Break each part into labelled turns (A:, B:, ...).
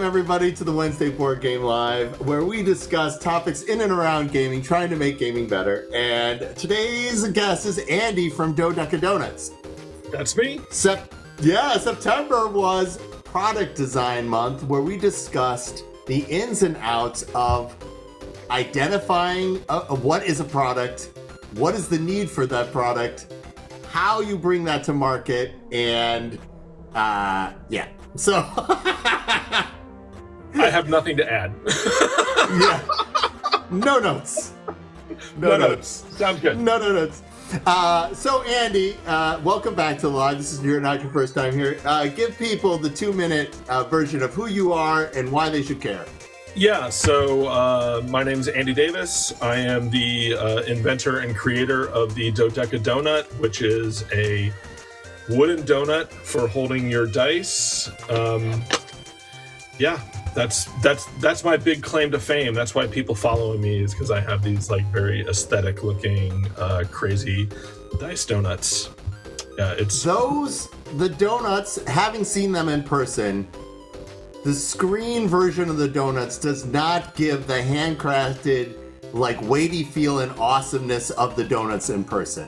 A: everybody, to the Wednesday Board Game Live, where we discuss topics in and around gaming, trying to make gaming better. And today's guest is Andy from Dodecadonuts.
B: That's me.
A: September was Product Design Month, where we discussed the ins and outs of identifying what is a product, what is the need for that product, how you bring that to market, and So
B: I have nothing to add.
A: Yeah. No notes.
B: No notes. Sounds good.
A: No notes. So Andy, welcome back to the live. This is not your first time here. Give people the 2-minute version of who you are and why they should care.
B: Yeah, so my name is Andy Davis. I am the inventor and creator of the Dodecadonut, which is a wooden donut for holding your dice. That's my big claim to fame. That's why people follow me, is because I have these like very aesthetic looking, crazy dice donuts.
A: The donuts, having seen them in person, the screen version of the donuts does not give the handcrafted, like, weighty feel and awesomeness of the donuts in person.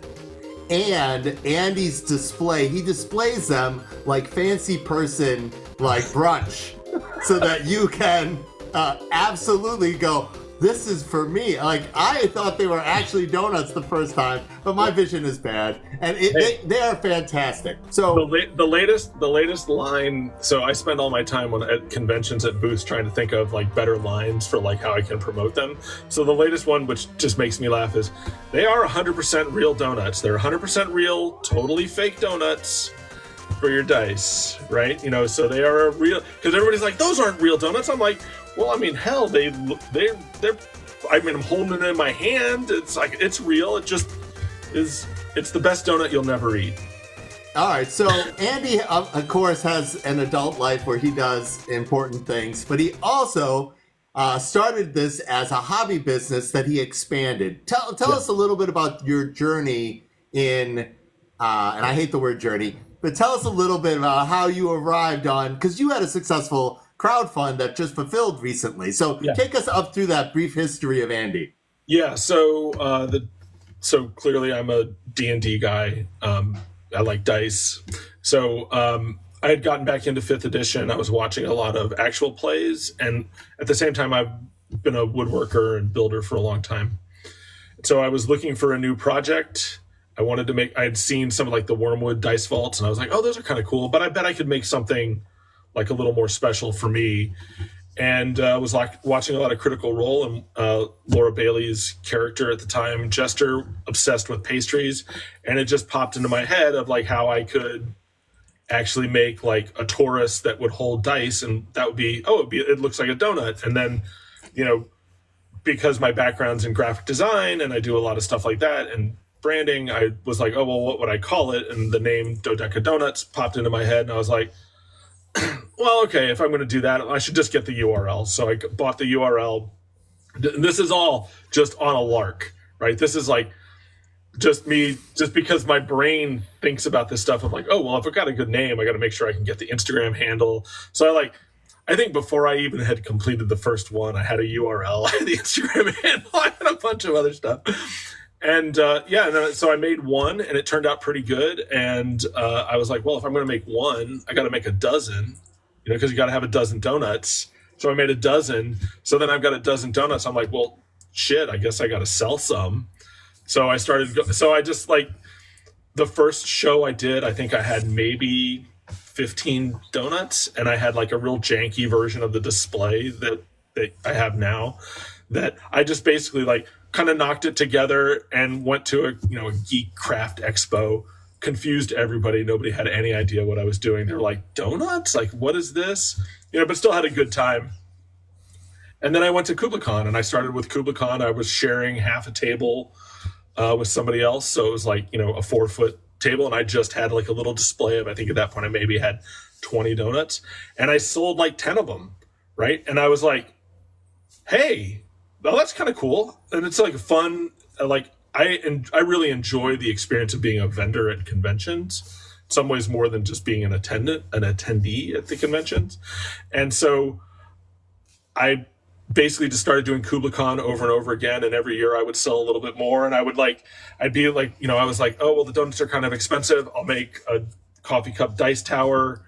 A: And Andy's display, he displays them like fancy person, like brunch, so that you can absolutely go, this is for me. Like, I thought they were actually donuts the first time, but my vision is bad, and they are fantastic. So
B: the latest line. So I spend all my time at conventions at booths trying to think of like better lines for like how I can promote them. So the latest one, which just makes me laugh, is they are 100% real donuts. They're 100% real, totally fake donuts for your dice, right? You know, so they are real, because everybody's like, those aren't real donuts. I'm like, well, I mean, hell, they're. I mean, I'm holding it in my hand. It's like, it's real. It just is. It's the best donut you'll never eat.
A: All right, so Andy, of course, has an adult life where he does important things, but he also started this as a hobby business that he expanded. Tell us a little bit about your journey in, and I hate the word journey, but tell us a little bit about how you arrived on, because you had a successful crowdfund that just fulfilled recently. So take us up through that brief history of Andy.
B: Yeah, so so clearly I'm a D&D guy. I like dice. So I had gotten back into 5th edition. I was watching a lot of actual plays, and at the same time I've been a woodworker and builder for a long time. So I was looking for a new project. I had seen some of like the Wormwood dice vaults, and I was like, oh, those are kind of cool, but I bet I could make something like a little more special for me. And was like watching a lot of Critical Role, and Laura Bailey's character at the time, Jester, obsessed with pastries, and it just popped into my head of like how I could actually make like a torus that would hold dice, and that would be, it looks like a donut. And then, you know, because my background's in graphic design and I do a lot of stuff like that and branding, I was like, oh, well, what would I call it? And the name Dodecadonuts popped into my head, and I was like, well, okay, if I'm going to do that, I should just get the URL. So I bought the URL. This is all just on a lark, right? This is like just me, just because my brain thinks about this stuff. I'm like, oh, well, if I got a good name, I got to make sure I can get the Instagram handle. So I think before I even had completed the first one, I had a URL, I had the Instagram handle, I had a bunch of other stuff. And so I made one, and it turned out pretty good. And I was like, well, if I'm going to make one, I got to make a dozen, you know, because you got to have a dozen donuts. So I made a dozen. So then I've got a dozen donuts. I'm like, well, shit, I guess I got to sell some. So I just like the first show I did, I think I had maybe 15 donuts, and I had like a real janky version of the display that I have now, that I just basically like kind of knocked it together and went to a geek craft expo, confused everybody. Nobody had any idea what I was doing. They were like, donuts? Like, what is this? You know, but still had a good time. And then I went to KublaCon, and I started with KublaCon. I was sharing half a table with somebody else. So it was like, you know, a 4-foot table, and I just had like a little display of, I think at that point I maybe had 20 donuts, and I sold like 10 of them, right? And I was like, hey, well, that's kind of cool. And it's like fun. Like I really enjoy the experience of being a vendor at conventions, in some ways more than just being an attendee at the conventions. And so I basically just started doing KublaCon over and over again, and every year I would sell a little bit more, and I'd be like, I was like, oh well, the donuts are kind of expensive. I'll make a coffee cup dice tower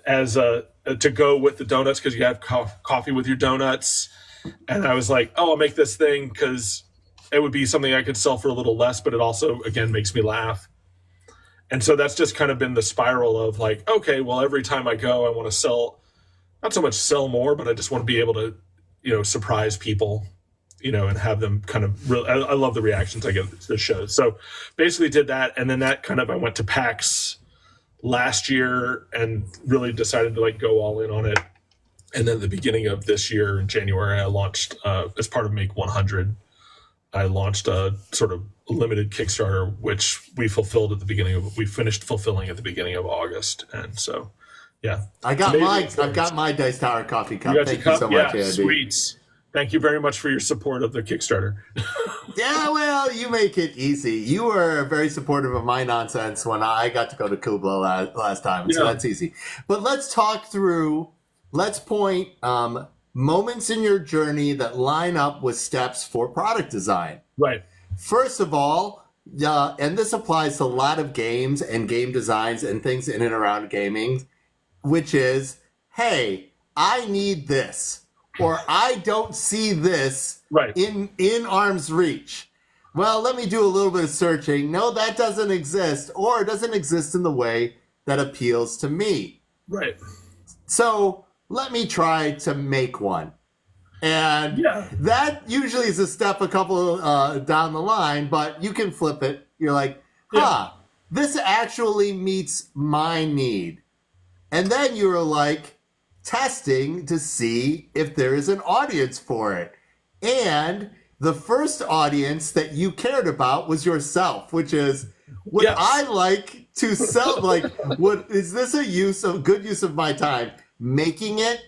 B: as to go with the donuts, because you have coffee with your donuts. And I was like, oh, I'll make this thing because it would be something I could sell for a little less, but it also, again, makes me laugh. And so that's just kind of been the spiral of like, okay, well, every time I go, I want to sell, not so much sell more, but I just want to be able to, surprise people, and have them kind of really, I love the reactions I get to the shows. So basically did that. And then that kind of, I went to PAX last year and really decided to like go all in on it. And then at the beginning of this year in January, I launched, as part of Make 100, I launched a sort of limited Kickstarter, which we finished fulfilling at the beginning of August. And so, yeah.
A: I've got my Dice Tower coffee cup.
B: Thank you so much, Andy. Sweet. Thank you very much for your support of the Kickstarter.
A: Yeah, well, you make it easy. You were very supportive of my nonsense when I got to go to Kubla last time, so that's easy. But let's point moments in your journey that line up with steps for product design.
B: Right.
A: First of all, and this applies to a lot of games and game designs and things in and around gaming, which is, hey, I need this, or I don't see this in arm's reach. Well, let me do a little bit of searching. No, that doesn't exist, or it doesn't exist in the way that appeals to me.
B: Right.
A: So let me try to make one. And that usually is a step a couple down the line, but you can flip it. You're like, this actually meets my need. And then you're like testing to see if there is an audience for it. And the first audience that you cared about was yourself, which is, would I like to sell, is this a good use of my time? Making it,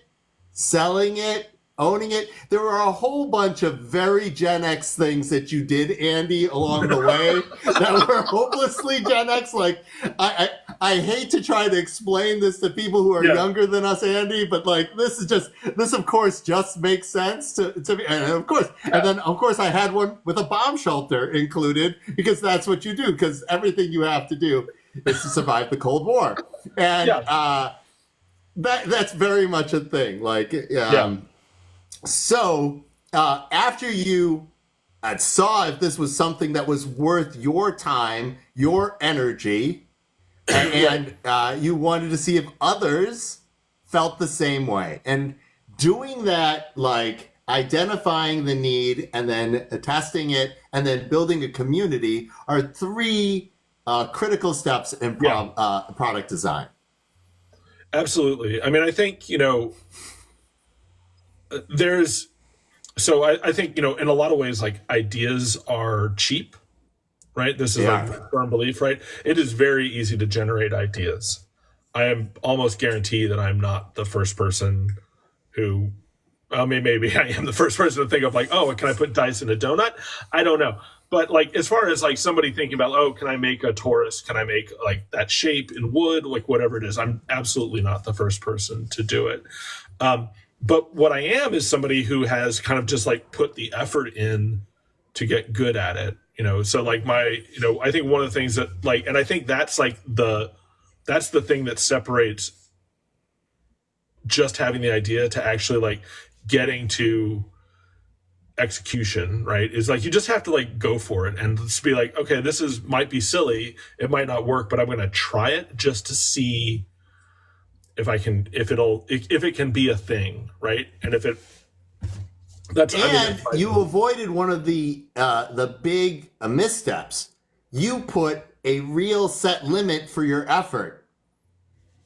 A: selling it, owning it. There were a whole bunch of very Gen X things that you did, Andy, along the way that were hopelessly Gen X. Like, I hate to try to explain this to people who are younger than us, Andy, but like, this of course just makes sense to me. And of course, I had one with a bomb shelter included, because that's what you do, because everything you have to do is to survive the Cold War. And, that's very much a thing. Like, so after you saw if this was something that was worth your time, your energy, and you wanted to see if others felt the same way. And doing that, like identifying the need and then testing it and then building a community, are three critical steps in product design.
B: Absolutely. I mean, I think, I think, in a lot of ways, like, ideas are cheap, right? This is like a firm belief, right? It is very easy to generate ideas. I am almost guaranteed that I'm not the first person who, maybe I am the first person to think of like, oh, can I put dice in a donut? I don't know. But like, as far as like somebody thinking about, oh, can I make a torus? Can I make like that shape in wood? Like whatever it is, I'm absolutely not the first person to do it. But what I am is somebody who has kind of just like put the effort in to get good at it. So like I think one of the things that like, and I think that's like that's the thing that separates just having the idea to actually like getting to execution, right? Is like, you just have to like go for it and just be like, okay, might be silly, it might not work, but I'm going to try it just to see if it can be a thing, right? And
A: you avoided one of the big missteps. You put a real set limit for your effort.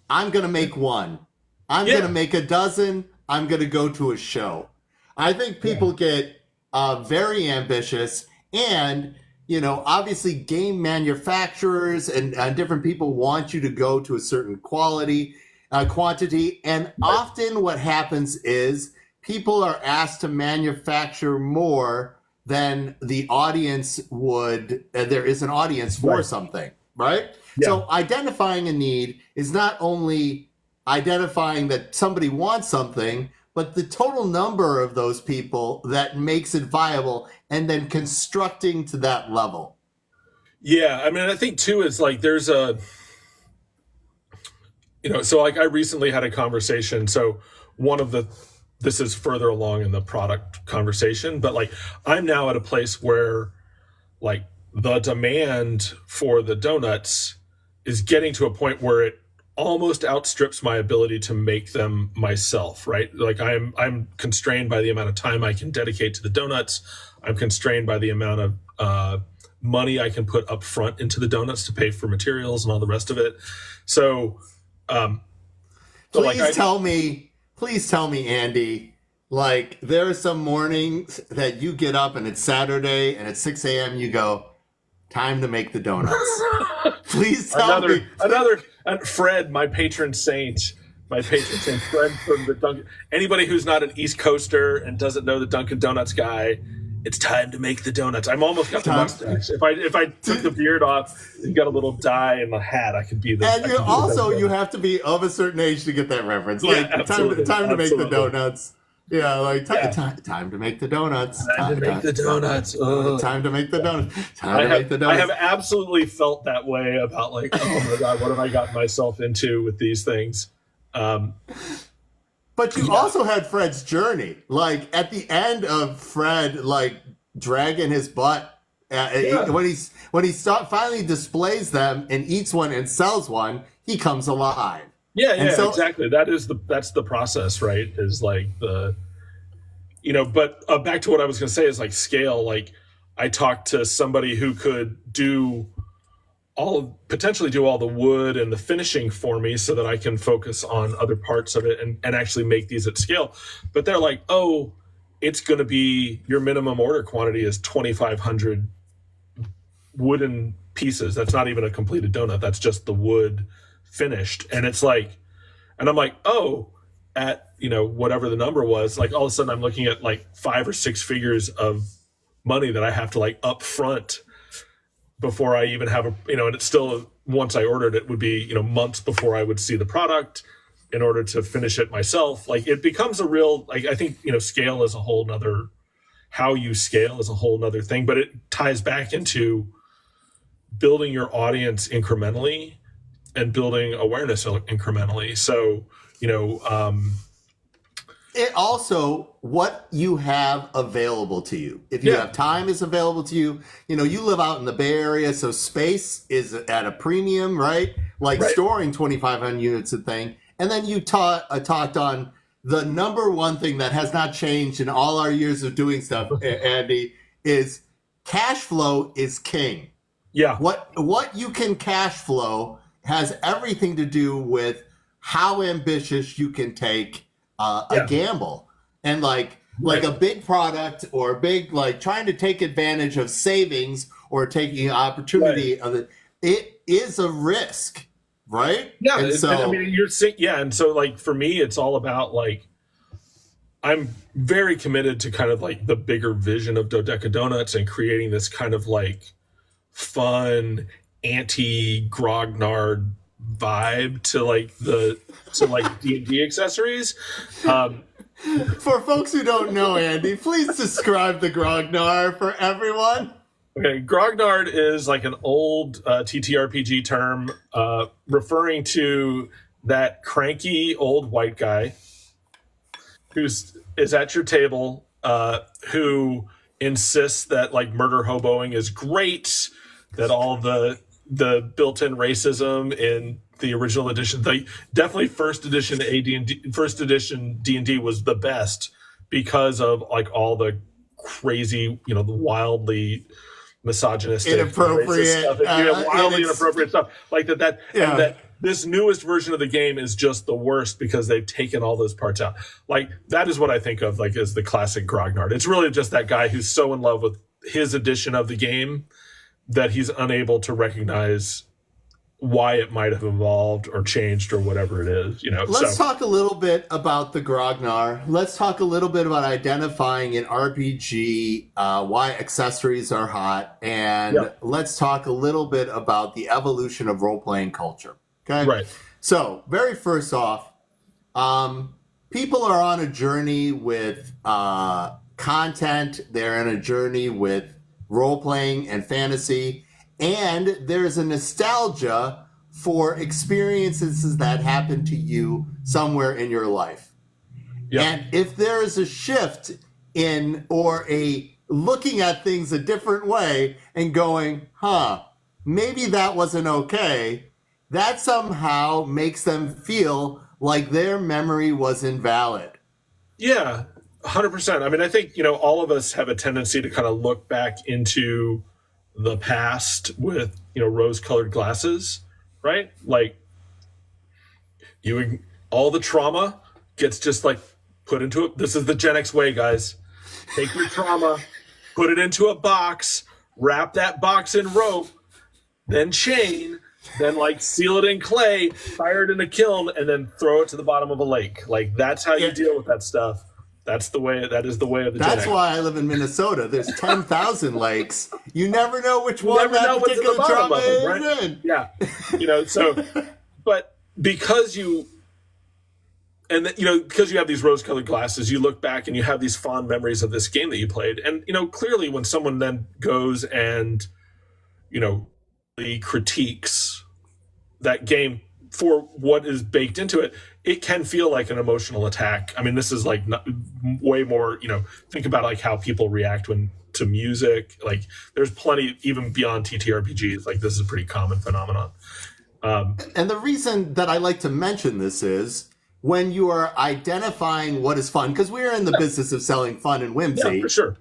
A: I'm going to make one. I'm going to make a dozen. I'm going to go to a show. I think people get very ambitious, and obviously game manufacturers and different people want you to go to a certain quantity, and often what happens is people are asked to manufacture more than the audience would. There is an audience for something, right? So identifying a need is not only identifying that somebody wants something, but the total number of those people that makes it viable, and then constructing to that level.
B: Yeah, I mean, I think too is like there's a, so like I recently had a conversation. So one of the, this is further along in the product conversation, but like I'm now at a place where like the demand for the donuts is getting to a point where it almost outstrips my ability to make them myself, right? Like I'm constrained by the amount of time I can dedicate to the donuts. I'm constrained by the amount of money I can put up front into the donuts to pay for materials and all the rest of it. So,
A: please tell me, Andy, like there are some mornings that you get up and it's Saturday and at 6 a.m. you go, time to make the donuts. Please tell me.
B: Another Fred, my patron saint, Fred from the Dunkin'. Anybody who's not an East Coaster and doesn't know the Dunkin' Donuts guy, it's time to make the donuts. I'm almost got the mustache. If I took the beard off and got a little dye in the hat, I could be the.
A: And you have to be of a certain age to get that reference. Like time to make the donuts. Yeah, like time to make the donuts.
B: Time to make the donuts.
A: Time to make the donuts. Time to make the donuts.
B: I have absolutely felt that way about like, oh my God, what have I gotten myself into with these things?
A: But you also had Fred's journey. Like at the end of Fred, like dragging his butt when he finally displays them and eats one and sells one, he comes alive.
B: Yeah, exactly. That's the process, right? Is like the, but back to what I was going to say is like scale. Like I talked to somebody who could potentially do all the wood and the finishing for me so that I can focus on other parts of it and actually make these at scale. But they're like, oh, it's going to be your minimum order quantity is 2,500 wooden pieces. That's not even a completed donut. That's just the wood finished. And it's like, and I'm like, oh, at, whatever the number was, like all of a sudden I'm looking at like 5 or 6 figures of money that I have to like up front before I even have and it's still, once I ordered it would be, months before I would see the product in order to finish it myself. Like it becomes a real, like, I think, scale is a whole nother, how you scale is a whole nother thing, but it ties back into building your audience incrementally and building awareness incrementally. So,
A: it also what you have available to you. If you have time is available to you. You live out in the Bay Area, so space is at a premium, right? Like storing 2,500 units a thing. And then you talked on the number one thing that has not changed in all our years of doing stuff, Andy, is cash flow is king.
B: Yeah.
A: What you can cash flow has everything to do with how ambitious you can take a gamble. And like a big product or a big, like trying to take advantage of savings or taking an opportunity of it is a risk, right?
B: Yeah.
A: And so,
B: I mean, and so like for me, it's all about like, I'm very committed to kind of like the bigger vision of Dodecadonuts and creating this kind of like fun anti-grognard vibe to like D&D accessories.
A: For folks who don't know, Andy, please describe the grognard for everyone.
B: Okay, grognard is like an old TTRPG term referring to that cranky old white guy is at your table who insists that like murder hoboing is great, that all the built-in racism in the original edition, definitely first edition D&D was the best because of like all the crazy, the wildly misogynistic,
A: inappropriate
B: stuff, wildly inappropriate stuff like that. And that this newest version of the game is just the worst because they've taken all those parts out. Like that is what I think of like as the classic grognard. It's really just that guy who's so in love with his edition of the game that he's unable to recognize why it might have evolved or changed or whatever it is,
A: Let's talk a little bit about the grognard. Let's talk a little bit about identifying in RPG why accessories are hot, and let's talk a little bit about the evolution of role-playing culture. Okay,
B: right.
A: So, very first off, people are on a journey with content. They're on a journey with role playing and fantasy, and there's a nostalgia for experiences that happened to you somewhere in your life.
B: Yeah.
A: And if there is a shift in or a looking at things a different way and going, maybe that wasn't okay, that somehow makes them feel like their memory was invalid.
B: Yeah, 100%. I mean, I think, all of us have a tendency to kind of look back into the past with, rose-colored glasses, right? Like, all the trauma gets just like put into it. This is the Gen X way, guys. Take your trauma, put it into a box, wrap that box in rope, then chain, then like seal it in clay, fire it in a kiln, and then throw it to the bottom of a lake. Like that's how you deal with that stuff. That is the way of the Gen X.
A: That's why I live in Minnesota. There's 10,000 lakes. You never know which one that particular trauma is in.
B: Yeah. But because because you have these rose-colored glasses, you look back and you have these fond memories of this game that you played. And, clearly when someone then goes and, critiques that game for what is baked into it, it can feel like an emotional attack. I mean, this is like way more, think about like how people react to music. Like there's plenty, even beyond TTRPGs, like this is a pretty common phenomenon.
A: And the reason that I like to mention this is when you are identifying what is fun, because we're in the business of selling fun and whimsy.
B: Yeah, for sure.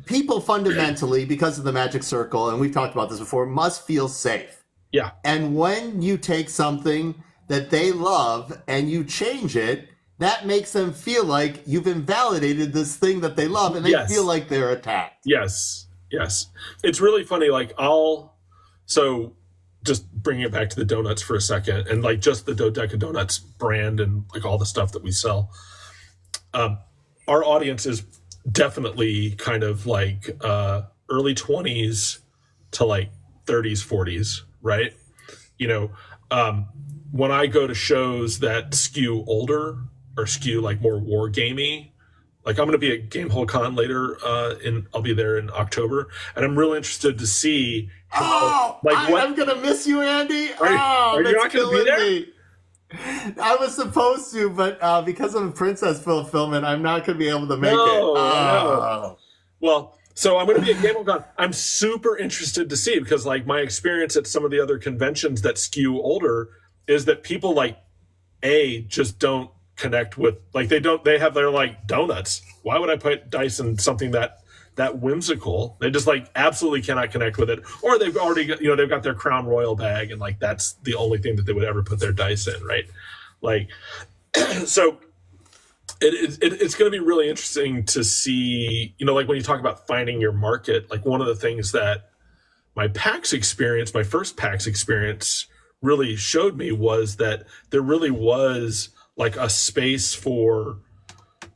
A: People fundamentally, because of the magic circle, and we've talked about this before, must feel safe.
B: Yeah.
A: And when you take something that they love and you change it, that makes them feel like you've invalidated this thing that they love, and they feel like they're attacked.
B: Yes. It's really funny. Like just bringing it back to the donuts for a second, and like just the Dodecadonuts brand and like all the stuff that we sell. Our audience is definitely kind of like early 20s to like 30s, 40s, right? When I go to shows that skew older or skew like more war gamey, like I'm going to be at Gamehole Con later, I'll be there in October, and I'm really interested to see how,
A: I'm going to miss you, Andy.
B: Are you not going to be there?
A: Me. I was supposed to, but because of Princess fulfillment, I'm not going to be able to make it.
B: No. Well, so I'm going to be at Gamehole Con. I'm super interested to see, because like my experience at some of the other conventions that skew older is that people like just don't connect with, like they have their like donuts. Why would I put dice in something that whimsical? They just like absolutely cannot connect with it, or they've already got, they've got their Crown Royal bag, and like that's the only thing that they would ever put their dice in, right? Like so it's going to be really interesting to see, like when you talk about finding your market, like one of the things that my first PAX experience really showed me was that there really was like a space for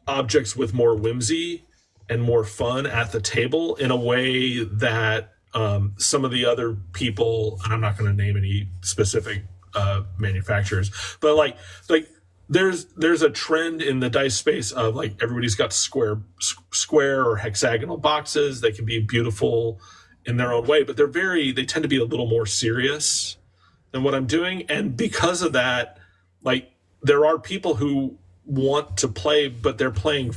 B: objects with more whimsy and more fun at the table in a way that some of the other people, and I'm not going to name any specific manufacturers, but like there's a trend in the dice space of like everybody's got square or hexagonal boxes. They can be beautiful in their own way, but they tend to be a little more serious than what I'm doing. And because of that, like there are people who want to play, but they're playing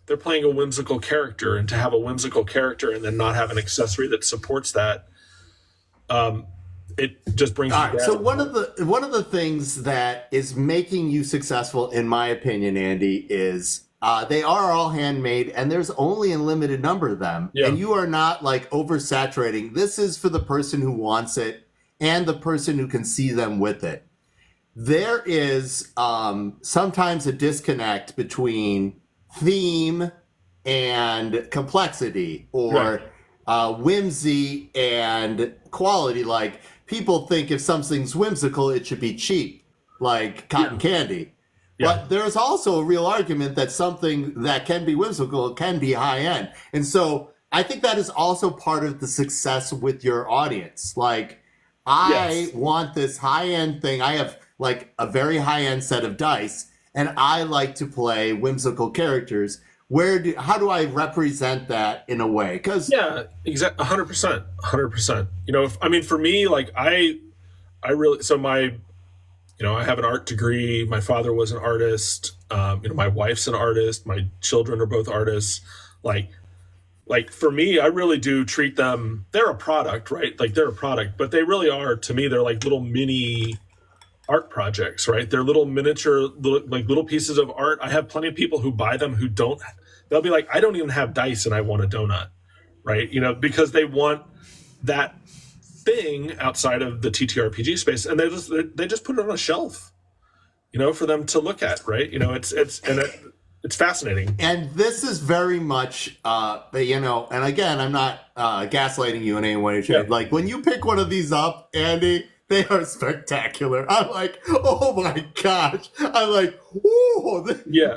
B: a whimsical character, and to have a whimsical character and then not have an accessory that supports that, it just brings you down.
A: So one of the things that is making you successful, in my opinion, Andy, is they are all handmade, and there's only a limited number of them, and you are not like oversaturating. This is for the person who wants it and the person who can see them with it. There is sometimes a disconnect between theme and complexity, or whimsy and quality. Like people think if something's whimsical, it should be cheap, like cotton candy. But there's also a real argument that something that can be whimsical can be high end. And so I think that is also part of the success with your audience. Like I
B: Yes.
A: want this high end thing. I have like a very high end set of dice, and I like to play whimsical characters. How do I represent that in a way? Because
B: Yeah, exactly. 100%. 100%. For me, like I really, so I have an art degree. My father was an artist. My wife's an artist. My children are both artists. Like, like for me, I really do treat them. They're a product, right? Like they're a product, but they really are to me. They're like little mini art projects, right? They're little miniature, little pieces of art. I have plenty of people who buy them who don't. They'll be like, I don't even have dice, and I want a donut, right? Because they want that thing outside of the TTRPG space, and they just put it on a shelf, for them to look at, right? It's fascinating.
A: and this is very much, and again, I'm not gaslighting you in any way,
B: Yeah,
A: shape. Like when you pick one of these up, Andy, they are spectacular. I'm like, oh my gosh! I'm like,
B: yeah,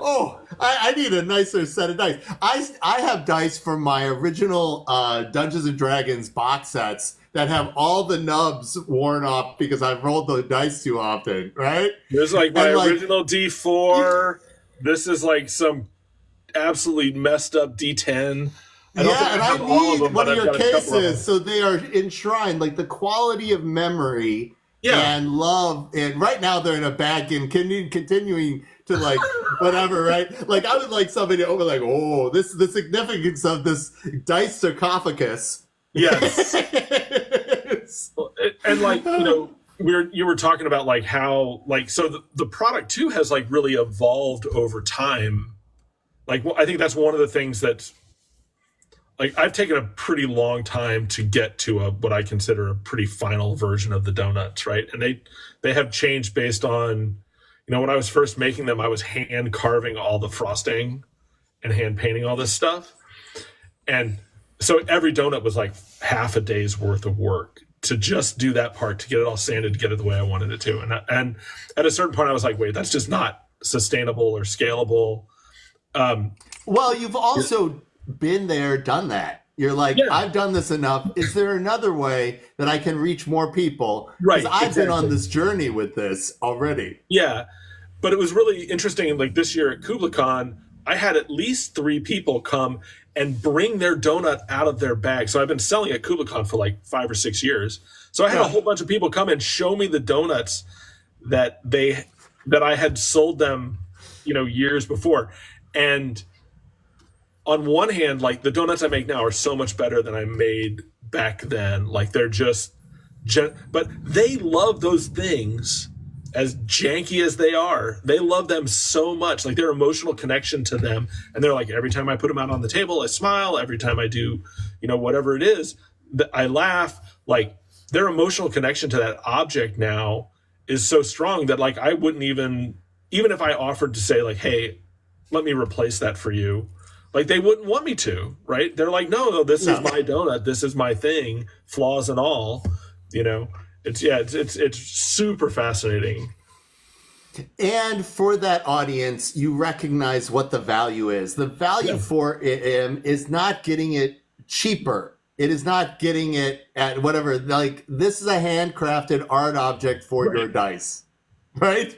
A: I need a nicer set of dice. I have dice from my original Dungeons and Dragons box sets that have all the nubs worn off because I've rolled the dice too often, right?
B: there's like my
A: And like,
B: original D4. This is like some absolutely messed up D10. I don't think
A: yeah, and
B: I
A: I
B: have all of
A: need
B: them,
A: one
B: but
A: of
B: I've
A: your
B: got a couple of them.
A: cases so they are enshrined. Like the quality of memory
B: Yeah,
A: and love, and right now they're in a bag and continuing to like whatever, right? Like I would like somebody over like, oh, the significance of this dice sarcophagus.
B: yes. And like you were talking about like how like so the product too has like really evolved over time. Like I think that's one of the things that like I've taken a pretty long time to get to what I consider a pretty final version of the donuts, right? And they have changed based on when I was first making them, I was hand carving all the frosting and hand painting all this stuff. And so every donut was like half a day's worth of work to just do that part, to get it all sanded, to get it the way I wanted it to. And at a certain point, I was like, wait, that's just not sustainable or scalable.
A: Well, you've also been there, done that. You're like,
B: Yeah,
A: I've done this enough. Is there another way that I can reach more people? Because
B: right,
A: I've been on
B: exactly.
A: this journey with this already.
B: Yeah. But it was really interesting. Like this year at KublaCon, I had at least 3 people come and bring their donut out of their bag. So I've been selling at KublaCon for like 5 or 6 years. So I had a
A: Yeah.
B: whole bunch of people come and show me the donuts that I had sold them, years before. And on one hand, like the donuts I make now are so much better than I made back then. Like they're just, but they love those things as janky as they are. They love them so much, like their emotional connection to them. And they're like, every time I put them out on the table, I smile. Every time I do, whatever it is, I laugh. Like their emotional connection to that object now is so strong that like I wouldn't even if I offered to say like, hey, let me replace that for you, like they wouldn't want me to, right? They're like, no, this is
A: No.
B: my donut, this is my thing, flaws and all. It's super fascinating.
A: And for that audience, you recognize what the value is. The value
B: Yeah,
A: for it is not getting it cheaper. It is not getting it at whatever. Like, this is a handcrafted art object for your
B: right.
A: dice, right?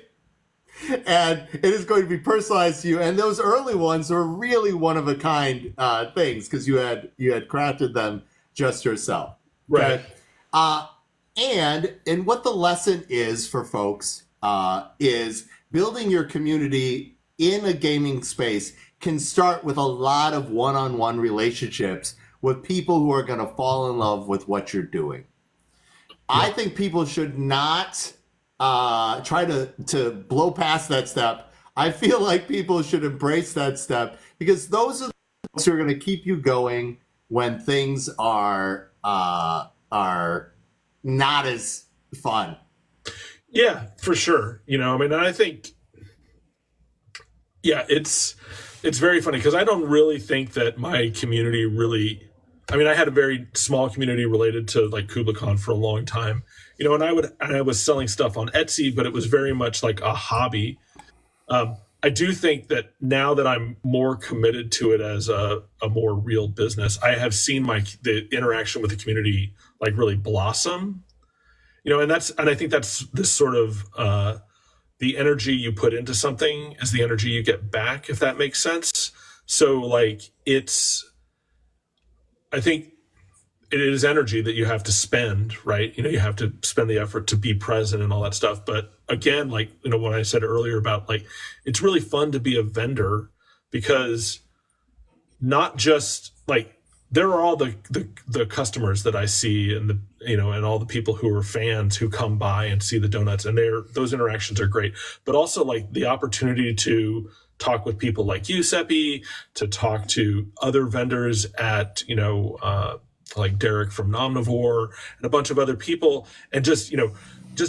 A: And it is going to be personalized to you. And those early ones are really one of a kind things because you had crafted them just yourself.
B: Right.
A: Okay. Uh, and what the lesson is for folks is building your community in a gaming space can start with a lot of one-on-one relationships with people who are going to fall in love with what you're doing.
B: Yeah.
A: I think people should not try to blow past that step. I feel like people should embrace that step because those are the folks who are going to keep you going when things are not as fun.
B: Yeah, for sure. And I think, yeah, it's very funny because I don't really think that my community really. I had a very small community related to like KublaCon for a long time, and I was selling stuff on Etsy, but it was very much like a hobby. I do think that now that I'm more committed to it as a more real business, I have seen the interaction with the community like really blossom. and I think that's this sort of the energy you put into something is the energy you get back, if that makes sense. So like I think it is energy that you have to spend, right? You have to spend the effort to be present and all that stuff. But again, like, what I said earlier about like, it's really fun to be a vendor because not just like, there are all the customers that I see and and all the people who are fans who come by and see the donuts, and those interactions are great. But also like the opportunity to talk with people like you, Seppy, to talk to other vendors at, like Derek from Nomnivore and a bunch of other people, and just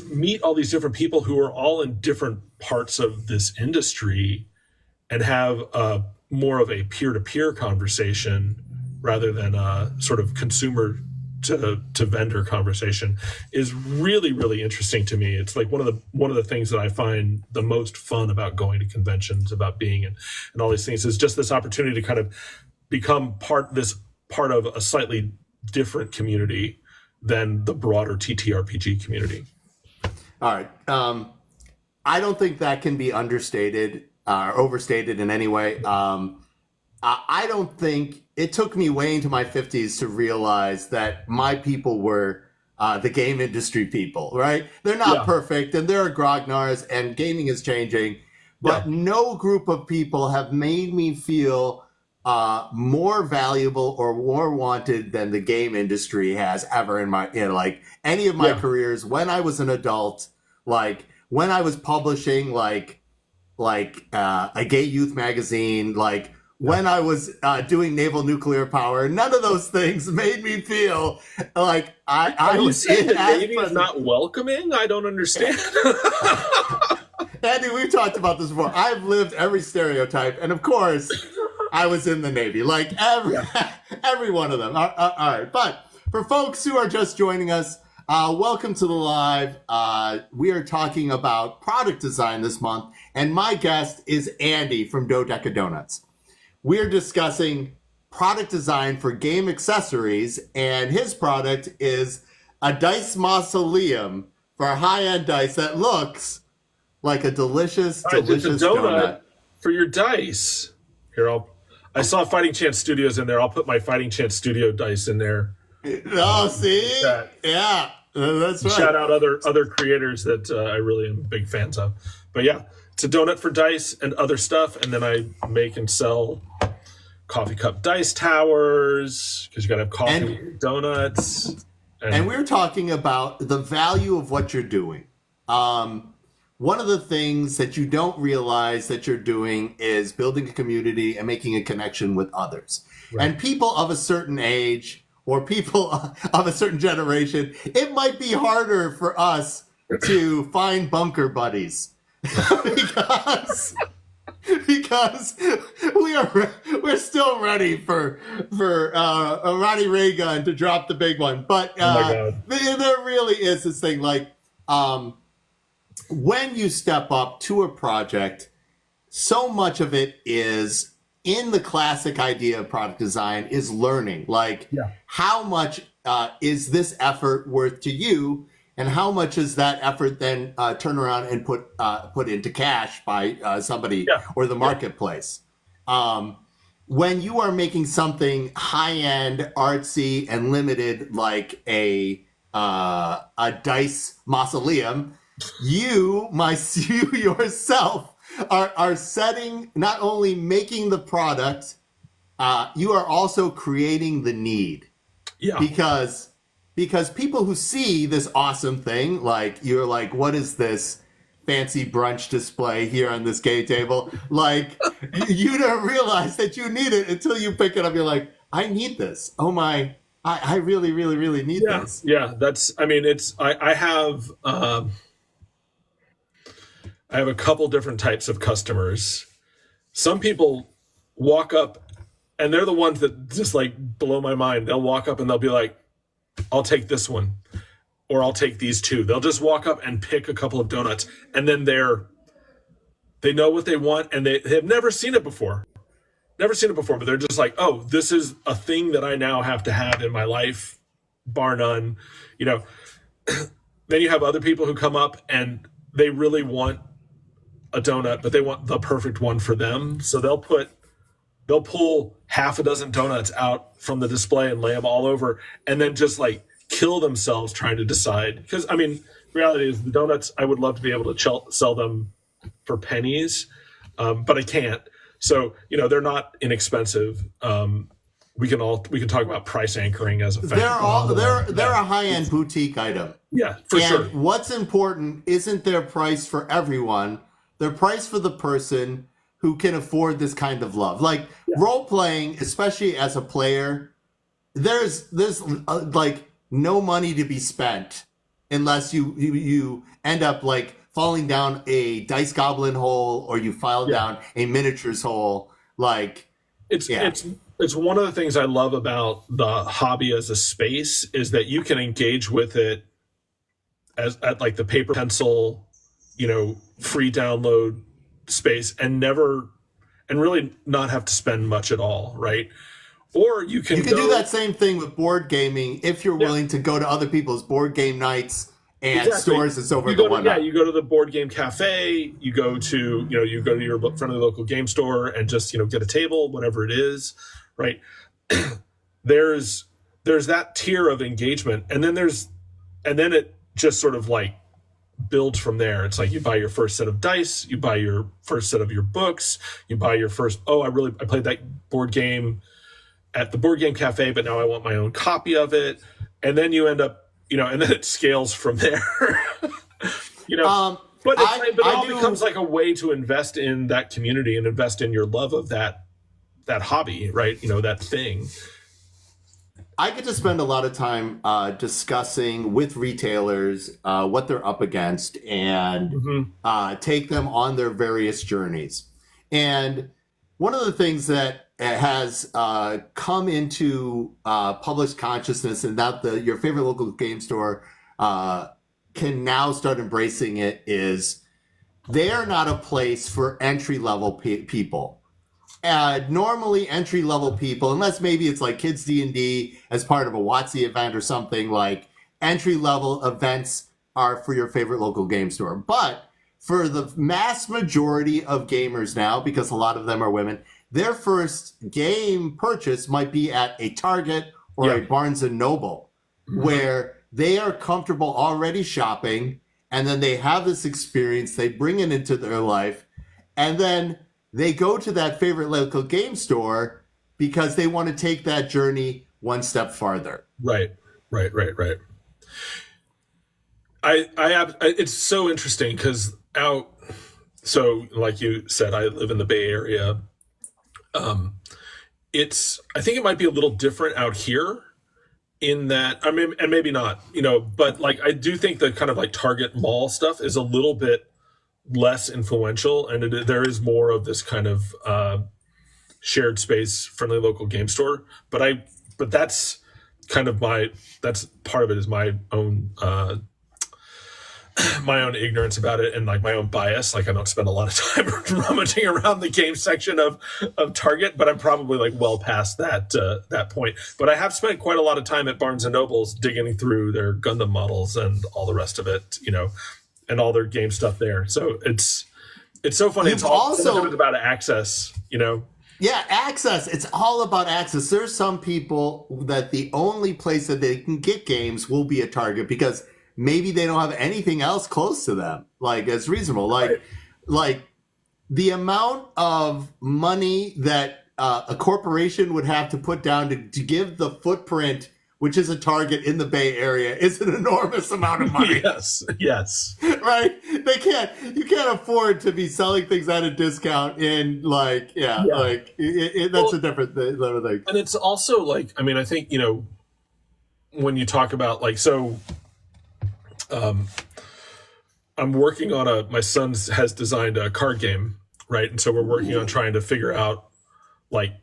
B: meet all these different people who are all in different parts of this industry and have more of a peer-to-peer conversation rather than a sort of consumer to vendor conversation is really, really interesting to me. It's like one of the things that I find the most fun about going to conventions, about being and all these things, is just this opportunity to kind of become part of a slightly different community than the broader TTRPG community.
A: All right. I don't think that can be understated or overstated in any way. I don't think it took me way into my 50s to realize that my people were the game industry people, right? They're not perfect, and there are grognards, and gaming is changing, but no group of people have made me feel more valuable or more wanted than the game industry has ever in my, like any of my careers. When I was an adult, like when I was publishing like a gay youth magazine, like when I was doing naval nuclear power, none of those things made me feel like I was in
B: the Navy is not welcoming. I don't understand.
A: Andy, we've talked about this before. I've lived every stereotype, and of course, I was in the Navy, like every one of them. All right, but for folks who are just joining us, welcome to the live. We are talking about product design this month, and my guest is Andy from Dodecadonuts. We're discussing product design for game accessories, and his product is a dice mausoleum for high-end dice that looks like a delicious donut
B: for your dice. Here, I saw Fighting Chance Studios in there. I'll put my Fighting Chance Studio dice in there.
A: Oh, see? Yeah, that's right.
B: Shout out other creators that I really am big fans of. But yeah, it's a donut for dice and other stuff, and then I make and sell coffee cup dice towers, because you got to have coffee and donuts.
A: And we're talking about the value of what you're doing. One of the things that you don't realize that you're doing is building a community and making a connection with others. Right. And people of a certain age or people of a certain generation, it might be harder for us to find bunker buddies because we're still ready for Ronnie Reagan to drop the big one. But there really is this thing like when you step up to a project, so much of it is in the classic idea of product design is learning. Like, how much is this effort worth to you, and how much is that effort then turn around and put into cash by somebody or the marketplace? When you are making something high-end, artsy, and limited, like a dice mausoleum, you yourself are setting, not only making the product, you are also creating the need. Yeah. Because people who see this awesome thing, like you're like, what is this fancy brunch display here on this gay table? Like, you don't realize that you need it until you pick it up. You're like, I need this. Oh my, I really, really, really need this.
B: Yeah, I have a couple different types of customers. Some people walk up, and they're the ones that just like blow my mind. They'll walk up and they'll be like, I'll take this one, or I'll take these two. They'll just walk up and pick a couple of donuts, and then they know what they want, and they have never seen it before. But they're just like, oh, this is a thing that I now have to have in my life, bar none. then you have other people who come up and they really want a donut, but they want the perfect one for them. So they'll pull half a dozen donuts out from the display and lay them all over, and then just like kill themselves trying to decide. Because I mean, reality is the donuts, I would love to be able to sell them for pennies, but I can't. So they're not inexpensive. We can talk about price anchoring as a factor.
A: They're a high-end boutique item.
B: Yeah, for sure.
A: What's important isn't their price for everyone. Their price for the person who can afford this kind of love. Like role playing, especially as a player, there's like no money to be spent unless you end up like falling down a dice goblin hole or you file down a miniatures hole. Like
B: it's one of the things I love about the hobby as a space is that you can engage with it at like the paper pencil, free download space and really not have to spend much at all, right? Or you can
A: do that same thing with board gaming if you're willing to go to other people's board game nights and stores and so forth.
B: You go to the board game cafe, you go to your friendly local game store and just get a table, whatever it is, right? there's that tier of engagement, and then it just sort of like builds from there. It's like you buy your first set of dice, you buy your first set of your books, you buy your first, I played that board game at the board game cafe, but now I want my own copy of it. And then you end up, and then it scales from there. But it all becomes like a way to invest in that community and invest in your love of that hobby, right? That thing.
A: I get to spend a lot of time discussing with retailers what they're up against and take them on their various journeys. And one of the things that has come into public consciousness, and that your favorite local game store can now start embracing it, is they are not a place for entry-level people. Normally entry-level people, unless maybe it's like Kids D&D as part of a WotC event or something, like entry-level events are for your favorite local game store. But for the mass majority of gamers now, because a lot of them are women, their first game purchase might be at a Target or a Barnes & Noble, where they are comfortable already shopping, and then they have this experience, they bring it into their life, and then they go to that favorite local game store because they want to take that journey one step farther.
B: Right. It's so interesting because so like you said, I live in the Bay Area. I think it might be a little different out here in that, I mean, and maybe not, but like, I do think the kind of like Target mall stuff is a little bit less influential, and there is more of this kind of shared space friendly local game store. But that's kind of that's part of it is my own ignorance about it and like my own bias. Like I don't spend a lot of time rummaging around the game section of Target, but I'm probably like well past that point. But I have spent quite a lot of time at Barnes and Nobles digging through their Gundam models and all the rest of it, and all their game stuff there. So it's so funny. It's also about access,
A: Yeah, access. It's all about access. There's some people that the only place that they can get games will be a Target because maybe they don't have anything else close to them. Like it's reasonable. Like the amount of money that a corporation would have to put down to give the footprint, which is a Target in the Bay Area, is an enormous amount of money.
B: Yes.
A: Right? You can't afford to be selling things at a discount in that's a different thing.
B: And it's also like, I mean, I think, when you talk about like, so I'm working on my son has designed a card game, right? And so we're working on trying to figure out like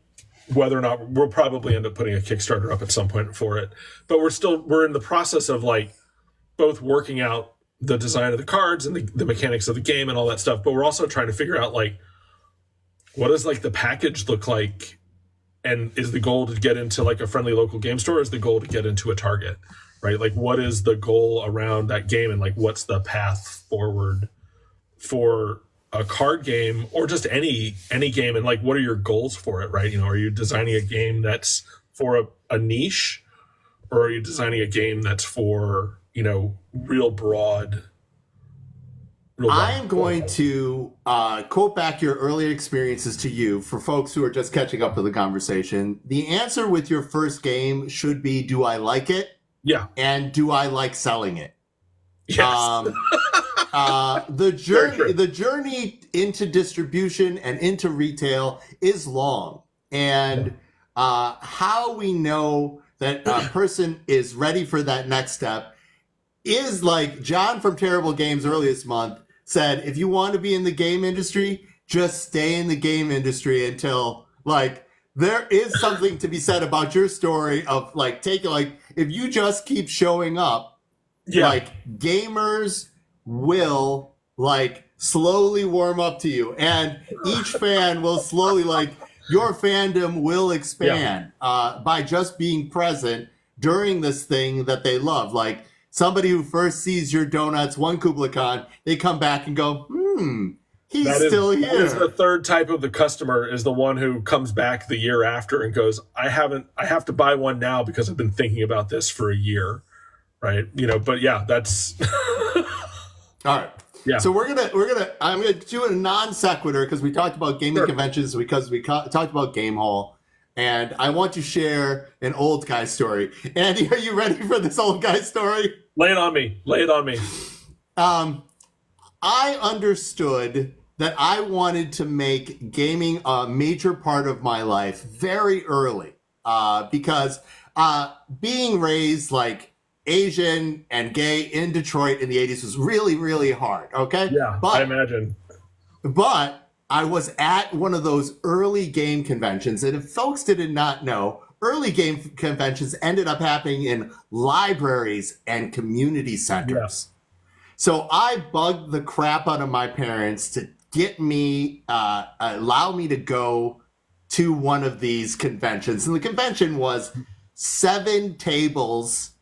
B: whether or not we'll probably end up putting a Kickstarter up at some point for it. But we're in the process of like both working out the design of the cards and the mechanics of the game and all that stuff. But we're also trying to figure out like, what does like the package look like? And is the goal to get into like a friendly local game store? Or is the goal to get into a Target? right? Like, what is the goal around that game, and like, what's the path forward for a card game or just any game, and like, what are your goals for it, right? Are you designing a game that's for a niche, or are you designing a game that's for real broad?
A: I am going to quote back your earlier experiences to you for folks who are just catching up to the conversation. The answer with your first game should be, do I like it?
B: Yeah.
A: And do I like selling it?
B: Yes.
A: The journey into distribution and into retail is long. And how we know that a person is ready for that next step is like John from Terrible Games earlier this month said, if you want to be in the game industry, just stay in the game industry until there is something to be said about your story of if you just keep showing up, gamers will slowly warm up to you, and each fan will slowly your fandom will expand by just being present during this thing that they love. Like somebody who first sees your donuts one Kubla Khan, they come back and go, he's still here. That
B: is the third type of the customer, is the one who comes back the year after and goes, I have to buy one now because I've been thinking about this for a year. Right. But yeah, that's
A: all right. Yeah. So I'm gonna do a non sequitur because we talked about gaming conventions, because we talked about Game Hall, and I want to share an old guy story. Andy, are you ready for this old guy story?
B: Lay it on me.
A: I understood that I wanted to make gaming a major part of my life very early, because being raised Asian and gay in Detroit in the 80s was really, really hard. Okay.
B: Yeah, I imagine.
A: But I was at one of those early game conventions. And if folks did not know, early game conventions ended up happening in libraries and community centers. Yeah. So I bugged the crap out of my parents to get me, allow me to go to one of these conventions. And the convention was 7 tables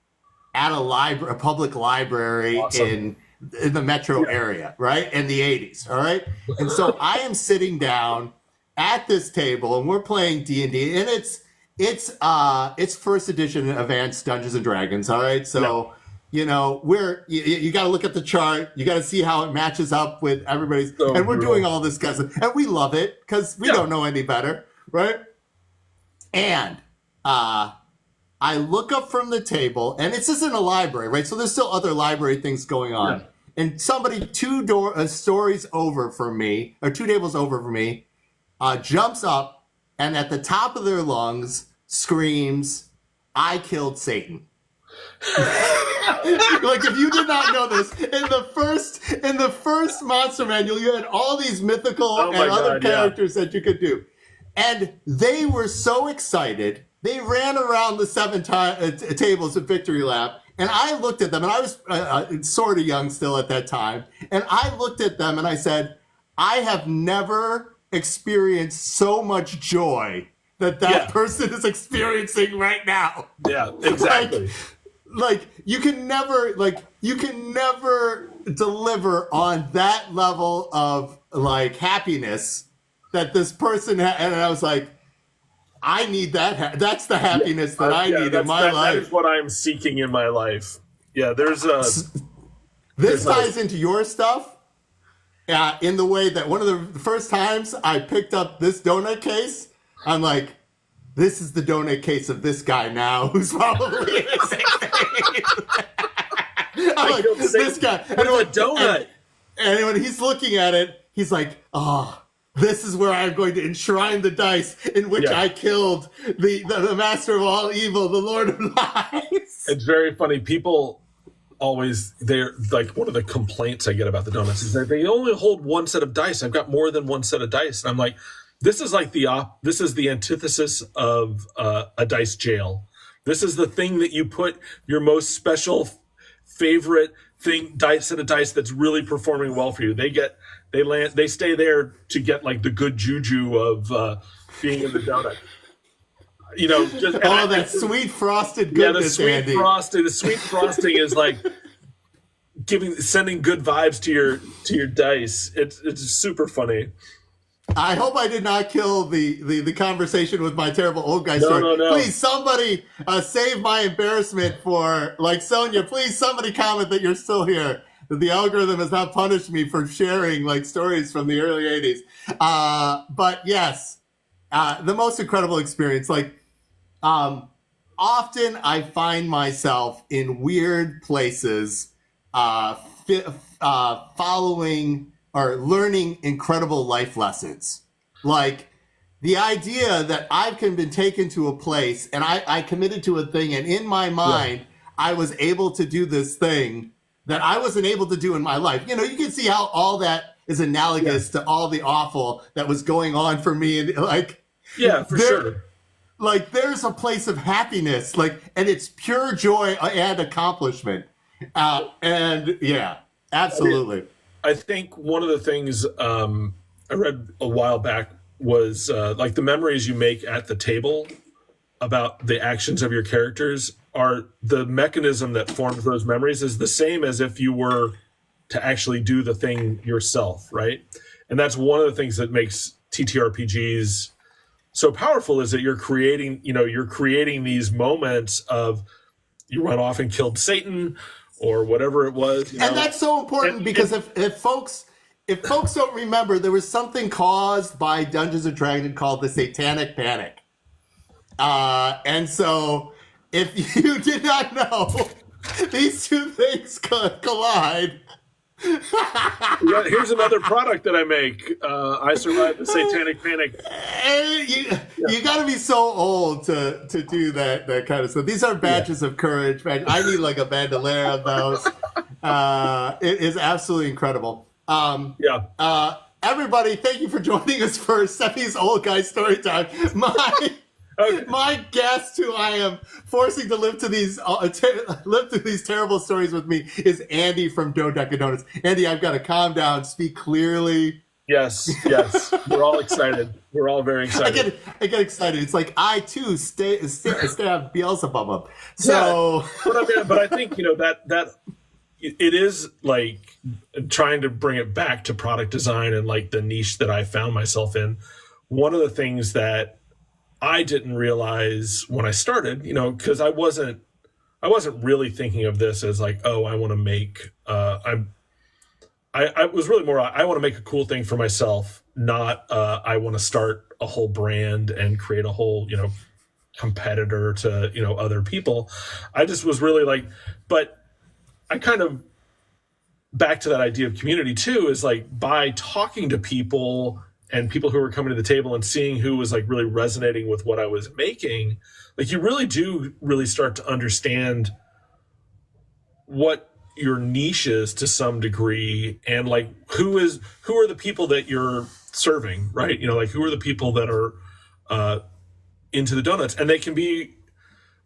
A: at a public library in the metro area, right? In the 80s, all right? And so I am sitting down at this table, and we're playing D&D, and it's first edition Advanced Dungeons and Dragons, all right? So, you got to look at the chart. You got to see how it matches up with everybody's, and we're doing all this stuff, and we love it because we don't know any better, right? And I look up from the table, and it's just in a library, right? So there's still other library things going on. Yeah. And somebody 2 stories over from me, or 2 tables over from me, jumps up and at the top of their lungs screams, "I killed Satan." If you did not know this, in the first Monster Manual, you had all these mythical and other characters that you could do. And they were so excited. They ran around the 7 tables at Victory Lap, and I looked at them, and I was sort of young still at that time, and I looked at them and I said, I have never experienced so much joy that person is experiencing right now.
B: Yeah, exactly.
A: You can never deliver on that level of happiness that this person had. And I was like, I need that. That's the happiness that I need in my life.
B: That is what I'm seeking in my life. Yeah,
A: this ties into your stuff in the way that one of the first times I picked up this donut case, I'm like, this is the donut case of this guy now, who's probably in his 60s. I'm like, this guy.
B: And a donut.
A: And when he's looking at it, he's like, this is where I'm going to enshrine the dice in which I killed the master of all evil, the Lord of Lies.
B: It's very funny. People always, they're one of the complaints I get about the donuts is that they only hold 1 set of dice. I've got more than 1 set of dice. And I'm like, this is this is the antithesis of a dice jail. This is the thing that you put your most special favorite set of dice that's really performing well for you. They stay there to get the good juju of being in the donut. just
A: that sweet frosted goodness, Andy.
B: The sweet frosting is like sending good vibes to your dice. It's super funny.
A: I hope I did not kill the conversation with my terrible old guy story.
B: No.
A: Please, somebody save my embarrassment for, like, Sonia, please somebody comment that you're still here. That the algorithm has not punished me for sharing, like, stories from the early 80s. But yes, the most incredible experience. Like, often I find myself in weird places following or learning incredible life lessons. Like the idea that I've been taken to a place and I committed to a thing, and in my mind, I was able to do this thing that I wasn't able to do in my life. You can see how all that is analogous to all the awful that was going on for me. And like,
B: sure.
A: Like there's a place of happiness, like, and it's pure joy and accomplishment. And yeah, absolutely.
B: I think one of the things I read a while back was like the memories you make at the table about the actions of your characters are the mechanism that forms those memories is the same as if you were to actually do the thing yourself, right? And that's one of the things that makes TTRPGs so powerful is that you're creating these moments of you run off and killed Satan or whatever it was.
A: And that's so important because if folks don't remember, there was something caused by Dungeons & Dragons called the Satanic Panic. And so if you did not know, these two things collide.
B: Here's another product that I make. I survived the Satanic Panic.
A: You got to be so old to do that kind of stuff. These are badges of courage. I need like a bandolier of those. It is absolutely incredible. Everybody, thank you for joining us for Seppy's Old Guy Story Time. My guest, who I am forcing to live through these terrible stories with me, is Andy from Dodecadonuts. Andy, I've got to calm down, speak clearly.
B: Yes. We're all excited. We're all very excited.
A: I get excited. It's like I too stay Beelzebub up. So,
B: but I think that it is like trying to bring it back to product design and like the niche that I found myself in. One of the things that I didn't realize when I started, because I wasn't really thinking of this as like, oh, I want to make. I was really more. I want to make a cool thing for myself, not I want to start a whole brand and create a whole competitor to other people. I just was really like, but I kind of back to that idea of community too. Is like by talking to people. And people who were coming to the table and seeing who was like really resonating with what I was making, like you really do start to understand what your niche is to some degree, and like who are the people that you're serving, right? Like who are the people that are into the donuts, and they can be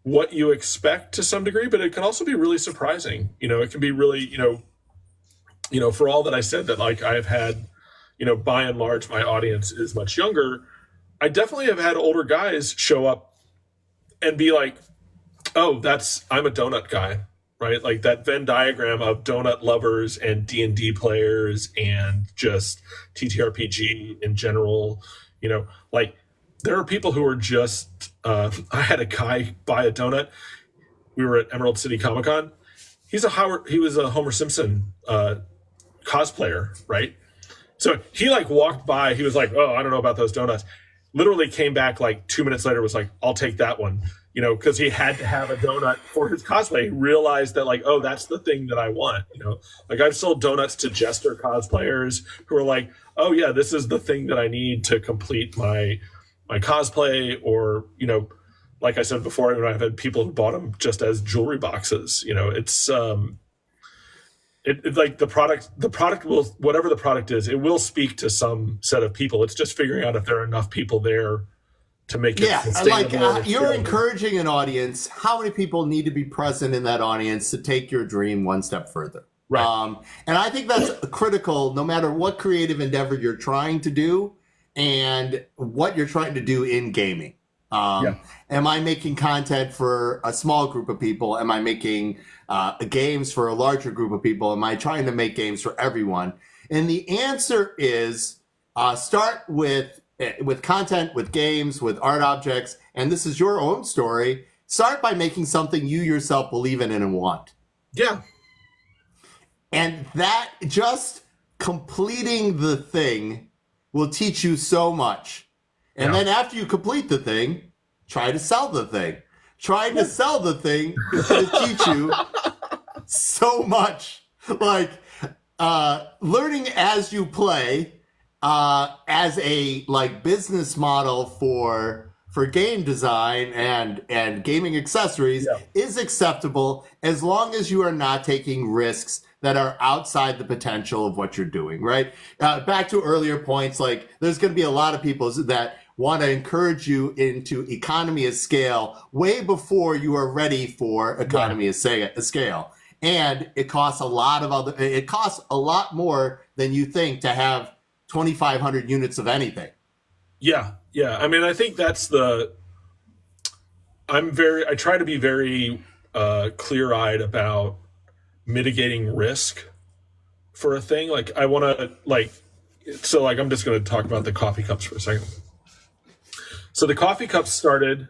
B: what you expect to some degree, but it can also be really surprising. It can be really, for all that I said that like I've had. By and large, my audience is much younger. I definitely have had older guys show up and be like, oh, I'm a donut guy, right? Like that Venn diagram of donut lovers and D&D players and just TTRPG in general, like there are people who are just, I had a guy buy a donut. We were at Emerald City Comic Con. He was a Homer Simpson cosplayer, right? So he like walked by, he was like, oh, I don't know about those donuts. Literally came back like 2 minutes later, was like, I'll take that one, because he had to have a donut for his cosplay. He realized that like, oh, that's the thing that I want, Like I've sold donuts to Jester cosplayers who are like, oh yeah, this is the thing that I need to complete my cosplay. Or, like I said before, I've had people who bought them just as jewelry boxes. It's It's like the product will, whatever the product is, it will speak to some set of people. It's just figuring out if there are enough people there to make it sustainable.
A: Like you're encouraging an audience. How many people need to be present in that audience to take your dream one step further?
B: Right.
A: And I think that's critical no matter what creative endeavor you're trying to do and what you're trying to do in gaming.
B: Yeah.
A: Am I making content for a small group of people? Am I making games for a larger group of people? Am I trying to make games for everyone? And the answer is start with content, with games, with art objects. And this is your own story. Start by making something you yourself believe in and want.
B: Yeah.
A: And that just completing the thing will teach you so much. And then after you complete the thing, try to sell the thing. Trying to sell the thing is going to teach you so much. Like learning as you play as a like business model for game design and gaming accessories is acceptable as long as you are not taking risks that are outside the potential of what you're doing, right? Back to earlier points, like there's going to be a lot of people that want to encourage you into economy of scale way before you are ready for economy of scale. And it costs a lot more than you think to have 2,500 units of anything.
B: Yeah. Yeah. I mean, I think that's I try to be very clear-eyed about mitigating risk for a thing. Like I want to I'm just going to talk about the coffee cups for a second. So the coffee cups started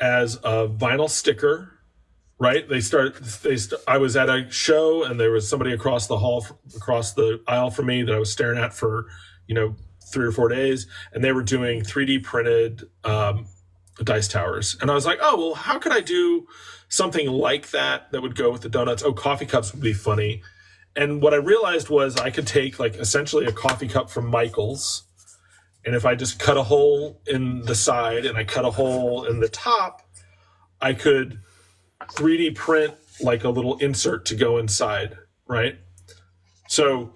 B: as a vinyl sticker, right? I was at a show and there was somebody across the aisle from me that I was staring at for, 3 or 4 days, and they were doing 3D printed dice towers. And I was like, oh, well, how could I do something like that would go with the donuts? Oh, coffee cups would be funny. And what I realized was I could take like essentially a coffee cup from Michael's, and if I just cut a hole in the side and I cut a hole in the top, I could 3D print like a little insert to go inside, right? So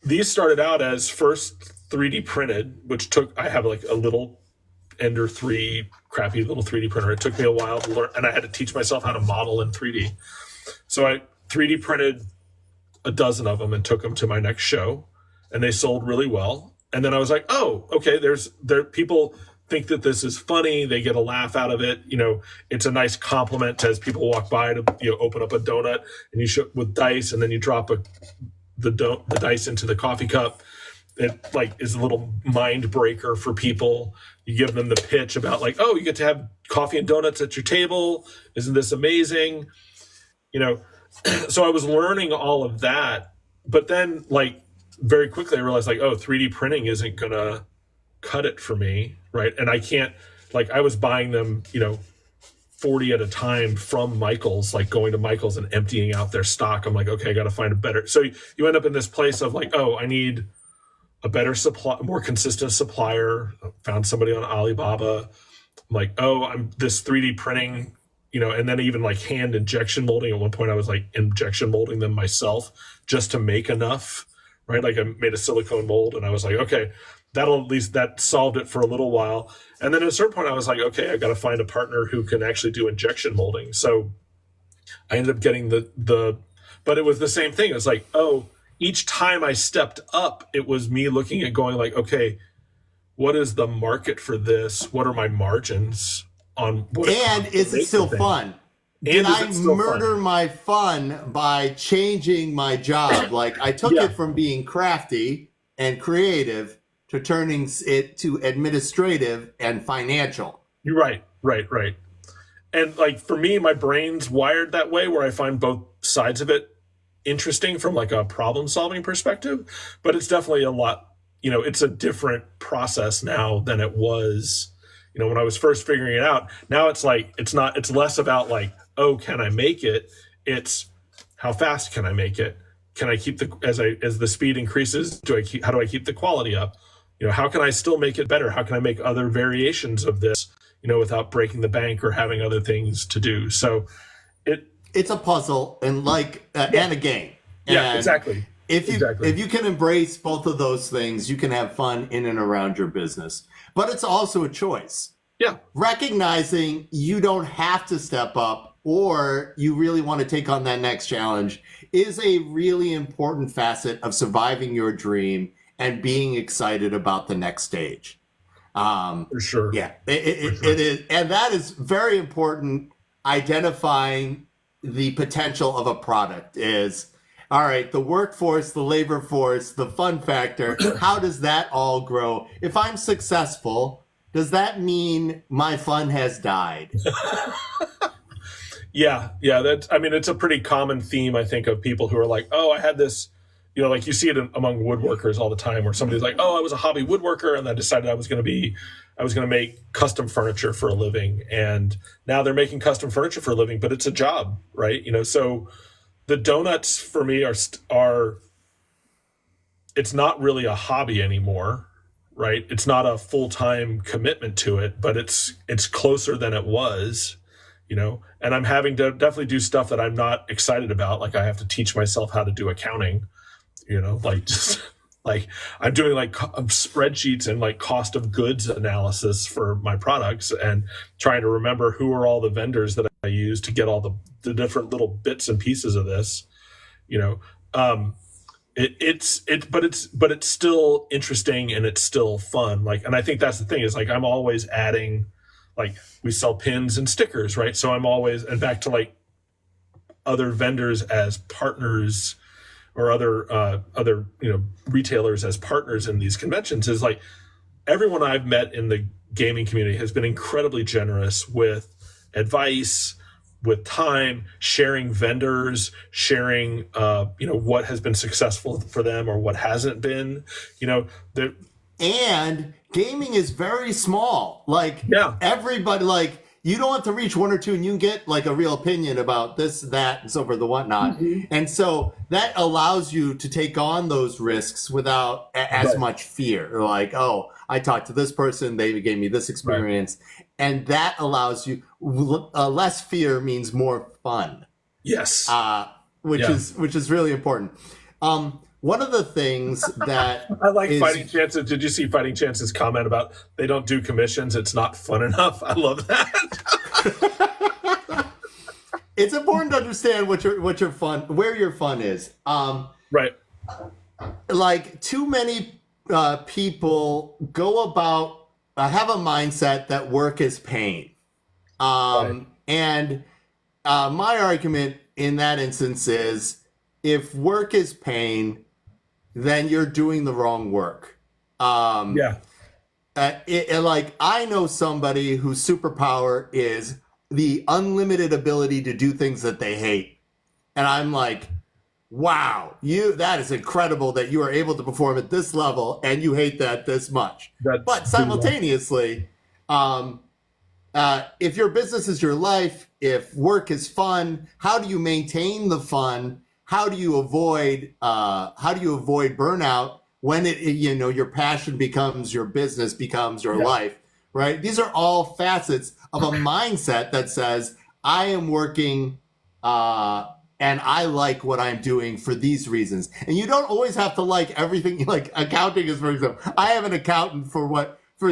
B: these started out as first 3D printed, which I have like a little Ender 3 crappy little 3D printer. It took me a while to learn, and I had to teach myself how to model in 3D. So I 3D printed a dozen of them and took them to my next show, and they sold really well. And then I was like, oh, okay, people think that this is funny. They get a laugh out of it. It's a nice compliment as people walk by to open up a donut and you show with dice, and then you drop the dice into the coffee cup. It like is a little mind breaker for people. You give them the pitch about like, oh, you get to have coffee and donuts at your table. Isn't this amazing? So I was learning all of that, but then like very quickly I realized like, oh, 3D printing isn't gonna cut it for me, right? And I can't, like, I was buying them 40 at a time from Michael's, like going to Michael's and emptying out their stock. I'm like, okay, I got to find a better. So you end up in this place of like, oh, I need a better supply, more consistent supplier. Found somebody on Alibaba. I'm like, oh, I'm this 3D printing, and then even like hand injection molding. At one point I was like injection molding them myself just to make enough, right? Like I made a silicone mold and I was like, okay, that solved it for a little while. And then at a certain point I was like, okay, I got to find a partner who can actually do injection molding. So I ended up getting but it was the same thing. It was like, oh, each time I stepped up, it was me looking at going like, okay, what is the market for this? What are my margins on what?
A: And is it still fun? Did I murder my fun by changing my job? Like I took it from being crafty and creative to turning it to administrative and financial.
B: You're right. And like for me, my brain's wired that way where I find both sides of it interesting from like a problem solving perspective, but it's definitely a lot, it's a different process now than it was, when I was first figuring it out. Now it's like, it's less about like, oh, can I make it? It's how fast can I make it? Can I keep as the speed increases, how do I keep the quality up? How can I still make it better? How can I make other variations of this, without breaking the bank or having other things to do? So
A: it's a puzzle and and a game.
B: Yeah,
A: and
B: exactly.
A: If you can embrace both of those things, you can have fun in and around your business. But it's also a choice.
B: Yeah.
A: Recognizing you don't have to step up or you really want to take on that next challenge is a really important facet of surviving your dream and being excited about the next stage.
B: For sure.
A: Yeah, it is. And that is very important. Identifying the potential of a product is, all right, the workforce, the labor force, the fun factor, how does that all grow? If I'm successful, does that mean my fun has died?
B: Yeah. It's a pretty common theme, I think, of people who are like, oh, I had this, like you see it among woodworkers all the time where somebody's like, oh, I was a hobby woodworker and I decided I was going to make custom furniture for a living. And now they're making custom furniture for a living, but it's a job, right? So the donuts for me are it's not really a hobby anymore, right? It's not a full-time commitment to it, but it's closer than it was, and I'm having to definitely do stuff that I'm not excited about. Like I have to teach myself how to do accounting, like I'm doing like spreadsheets and like cost of goods analysis for my products and trying to remember who are all the vendors that I use to get all the different little bits and pieces of this, but it's still interesting and it's still fun. Like, and I think that's the thing is like, I'm always adding, like we sell pins and stickers, right? So I'm always, and back to like other vendors as partners or other retailers as partners in these conventions is like everyone I've met in the gaming community has been incredibly generous with advice, with time, sharing vendors, sharing what has been successful for them or what hasn't been.
A: And gaming is very small. Like everybody, like you don't have to reach one or two and you can get like a real opinion about this, that, and so forth, the whatnot. Mm-hmm. And so that allows you to take on those risks without as much fear. Like, oh, I talked to this person, they gave me this experience. Right. And that allows you, less fear means more fun.
B: Yes.
A: Which is really important. One of the things that
B: I like Fighting Chances. Did you see Fighting Chances' comment about they don't do commissions? It's not fun enough. I love that.
A: It's important to understand what your fun, where your fun is.
B: Right.
A: Like too many people go about have a mindset that work is pain. Right. And my argument in that instance is if work is pain, then you're doing the wrong work. Like I know somebody whose superpower is the unlimited ability to do things that they hate. And I'm like, wow, that is incredible that you are able to perform at this level and you hate that this much. But simultaneously, if your business is your life, if work is fun, how do you maintain the fun? How do you avoid burnout when your passion becomes your business, becomes your life, right? These are all facets of a mindset that says, I am working and I like what I'm doing for these reasons. And you don't always have to like everything. Like accounting is, for example, I have an accountant for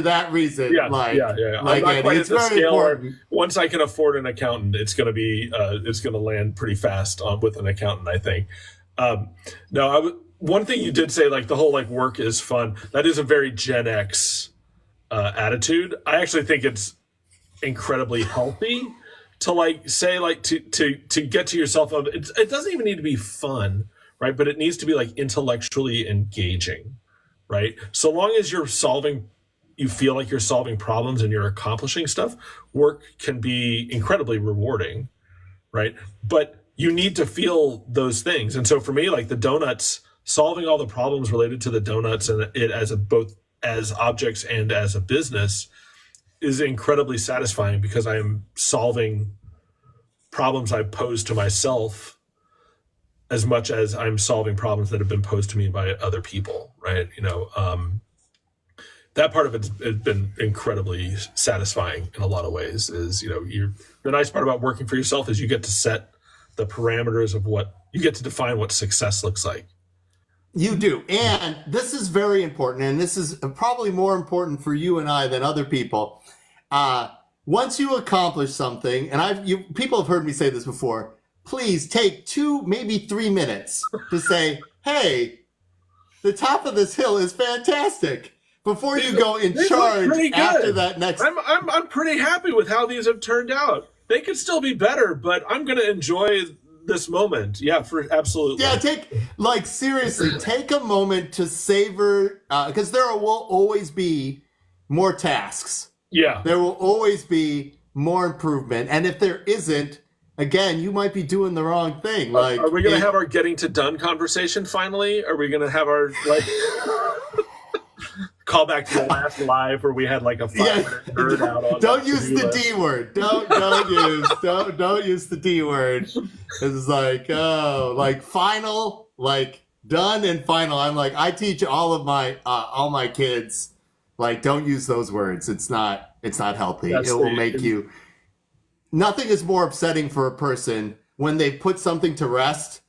A: that reason.
B: Like it's very important. Once I can afford an accountant, it's going to land pretty fast with an accountant, I think. One thing you did say, like the whole like work is fun. That is a very Gen X attitude. I actually think it's incredibly healthy to like say like to get to yourself. It doesn't even need to be fun, right? But it needs to be like intellectually engaging, right? So long as you feel like you're solving problems and you're accomplishing stuff, work can be incredibly rewarding, right? But you need to feel those things. And so for me, like the donuts, solving all the problems related to the donuts and it both as objects and as a business is incredibly satisfying because I am solving problems I've posed to myself as much as I'm solving problems that have been posed to me by other people, right? That part of it's been incredibly satisfying in a lot of ways. Is the nice part about working for yourself is you get to set the parameters of what you get to define what success looks like.
A: You do, and this is very important, and this is probably more important for you and I than other people. Once you accomplish something, and people have heard me say this before. Please take 2, maybe 3 minutes to say, "Hey, the top of this hill is fantastic." before you go in
B: These look
A: charge
B: pretty good.
A: after that next.
B: I'm pretty happy with how these have turned out. They could still be better, but I'm going to enjoy this moment. Yeah, for absolutely.
A: Yeah, seriously, take a moment to savor, because there will always be more tasks.
B: Yeah.
A: There will always be more improvement. And if there isn't, again, you might be doing the wrong thing. Like,
B: are we going to have our getting to done conversation finally? Are we going to have our call back to the last live where we had like a 5-minute nerd out on?
A: Don't use the D word. Don't use the D word. It's like final, like done and final. I'm like, I teach all my kids, like, don't use those words. It's not healthy. It will make you. Nothing is more upsetting for a person when they put something to rest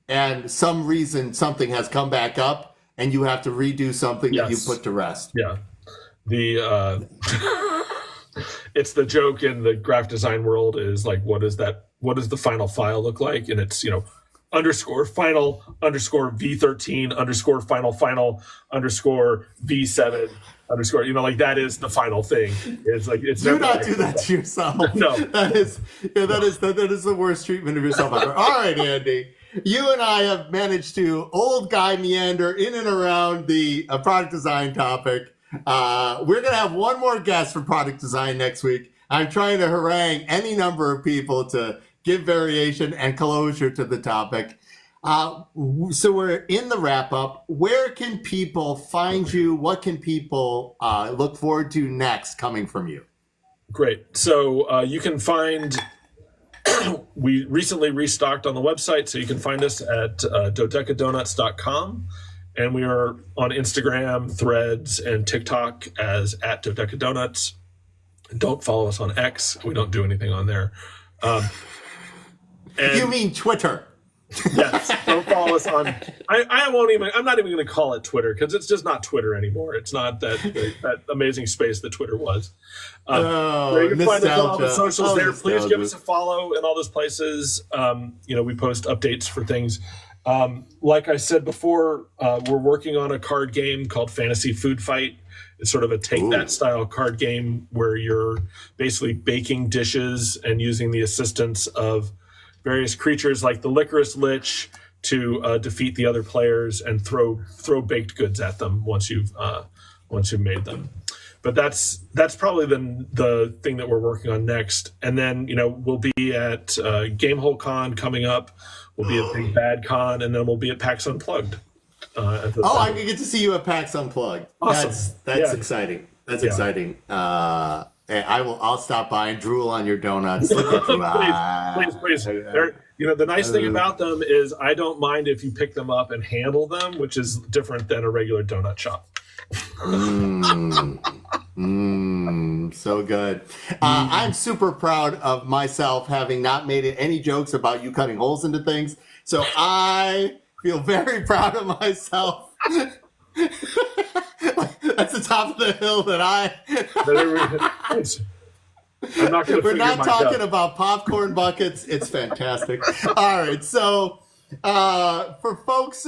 A: and some reason something has come back up and you have to redo something that you put to rest.
B: Yeah. It's the joke in the graphic design world is like, what does the final file look like? And it's, underscore final underscore V13 underscore final underscore V7 underscore, that is the final thing. It's like, it's
A: do not do that to yourself.
B: No,
A: that is the worst treatment of yourself ever. All right, Andy, you and I have managed to old guy meander in and around the product design topic. We're gonna have one more guest for product design next week. I'm trying to harangue any number of people to give variation and closure to the topic. So we're in the wrap up. Where can people find you? What can people look forward to next coming from you?
B: Great. So you can find, we recently restocked on the website, so you can find us at dodecadonuts.com. And we are on Instagram, Threads, and TikTok as at Dodecadonuts. Don't follow us on X. We don't do anything on there.
A: You mean Twitter?
B: Yes, don't follow us on. I'm not even going to call it Twitter because it's just not Twitter anymore. It's not that amazing space that Twitter was. You can find us on all the socials there. Please give us a follow in all those places. We post updates for things. Like I said before, we're working on a card game called Fantasy Food Fight. It's sort of a take-that style card game where you're basically baking dishes and using the assistance of various creatures like the Licorice Lich to defeat the other players and throw baked goods at them once you've made them. But that's probably the thing that we're working on next. And then we'll be at Gamehole Con coming up. We'll be at Big Bad Con, and then we'll be at PAX Unplugged.
A: I can get to see you at PAX Unplugged.
B: Awesome.
A: That's exciting. That's exciting. I'll stop by and drool on your donuts. Look at you.
B: Please. The nice thing about them is I don't mind if you pick them up and handle them, which is different than a regular donut shop.
A: So good. I'm super proud of myself having not made any jokes about you cutting holes into things. So I feel very proud of myself. That's the top of the hill that
B: I'm not going to.
A: We're not talking about popcorn buckets. It's fantastic. All right, so for folks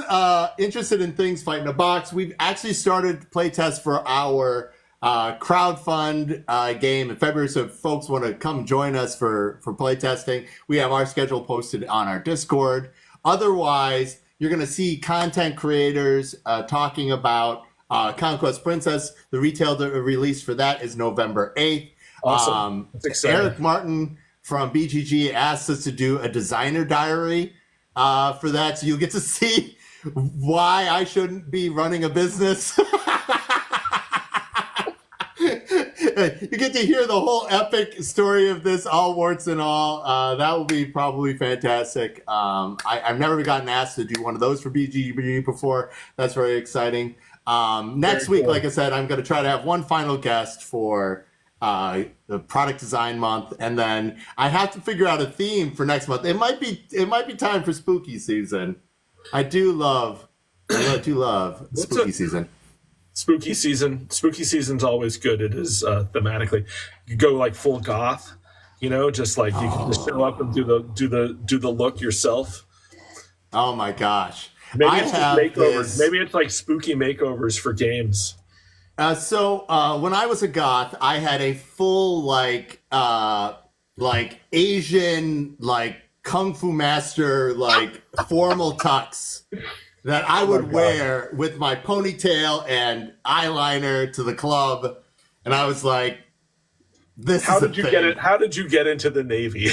A: interested in things fighting a box, we've actually started playtest for our crowdfund game in February. So if folks want to come join us for playtesting, we have our schedule posted on our Discord. Otherwise, you're going to see content creators talking about Conquest Princess. The retail release for that is November 8th.
B: Awesome. That's exciting.
A: Eric Martin from BGG asked us to do a designer diary for that. So you'll get to see why I shouldn't be running a business. You get to hear the whole epic story of this, all warts and all. That will be probably fantastic. I've never gotten asked to do one of those for BGG before. That's very exciting. Next week, like I said, I'm going to try to have one final guest for the product design month, and then I have to figure out a theme for next month. It might be time for spooky season. I do love spooky season.
B: Spooky season's always good. It is thematically. You go like full goth, just like you can just show up and do the look yourself.
A: Oh my gosh.
B: Maybe it's just makeovers. Maybe it's like spooky makeovers for games.
A: When I was a goth, I had a full Asian kung fu master formal tux that I would wear with my ponytail and eyeliner to the club, and I was like, "This
B: How
A: is
B: did you get it? How did you get into the Navy?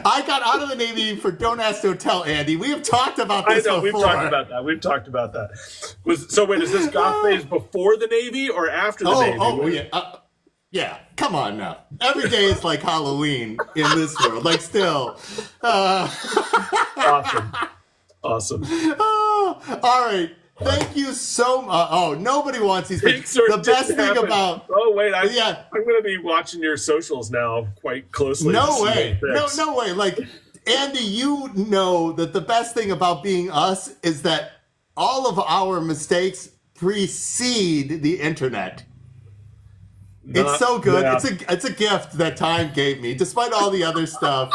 A: I got out of the Navy for Don't Ask, Don't Tell, Andy. We have talked about this before.
B: We've talked about that. So wait, is this goth phase before the Navy or after the Navy?
A: Yeah. Come on now. Every day is like Halloween in this world. Still.
B: Awesome.
A: Oh, all right. Thank you so much. Nobody wants these pictures. The best thing about...
B: Oh, wait. I'm going to be watching your socials now quite closely.
A: No way. No way. Andy, you know that the best thing about being us is that all of our mistakes precede the internet. It's so good. Yeah. It's a gift that time gave me, despite all the other stuff.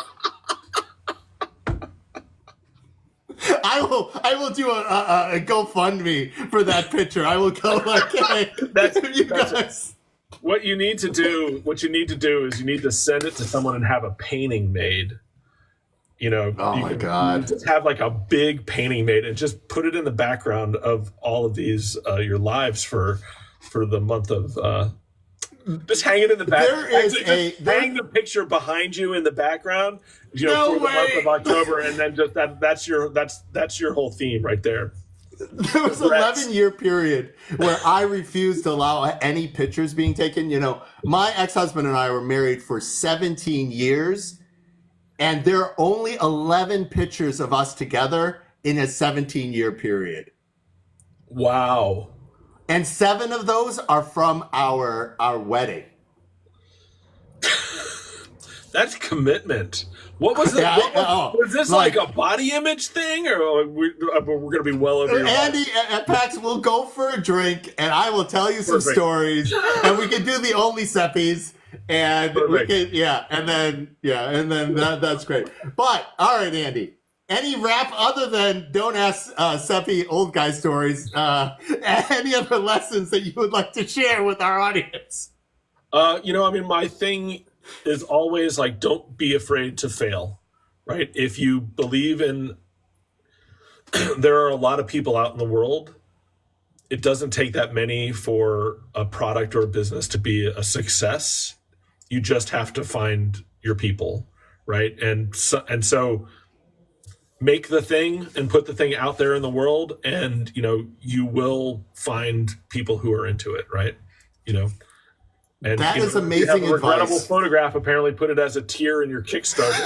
A: I will do a GoFundMe for that picture. I will go hey, you guys.
B: What you need to do is you need to send it to someone and have a painting made.
A: Oh my God.
B: Just have a big painting made and just put it in the background of all of these your lives for the month of just hang it in the back. Hang the picture behind you in the background, for the month of October, and then just that's your whole theme right there.
A: There was an 11-year period where I refused to allow any pictures being taken. My ex-husband and I were married for 17 years, and there are only 11 pictures of us together in a 17-year period.
B: Wow.
A: And 7 of those are from our wedding.
B: That's commitment. What was it? Was this a body image thing, or we're going to be well over your
A: Andy, at PAX, we'll go for a drink, and I will tell you some stories, and we can do the only Seppys, and we can, and then that's great. But all right, Andy. Any rap other than Don't Ask Seppy old guy stories? Any other lessons that you would like to share with our audience?
B: My thing is always don't be afraid to fail, right? If you believe in, there are a lot of people out in the world. It doesn't take that many for a product or a business to be a success. You just have to find your people, right? And so make the thing and put the thing out there in the world, and you will find people who are into it, right? And
A: that is amazing
B: advice. You have a regrettable
A: advice.
B: Photograph. Apparently, put it as a tier in your Kickstarter,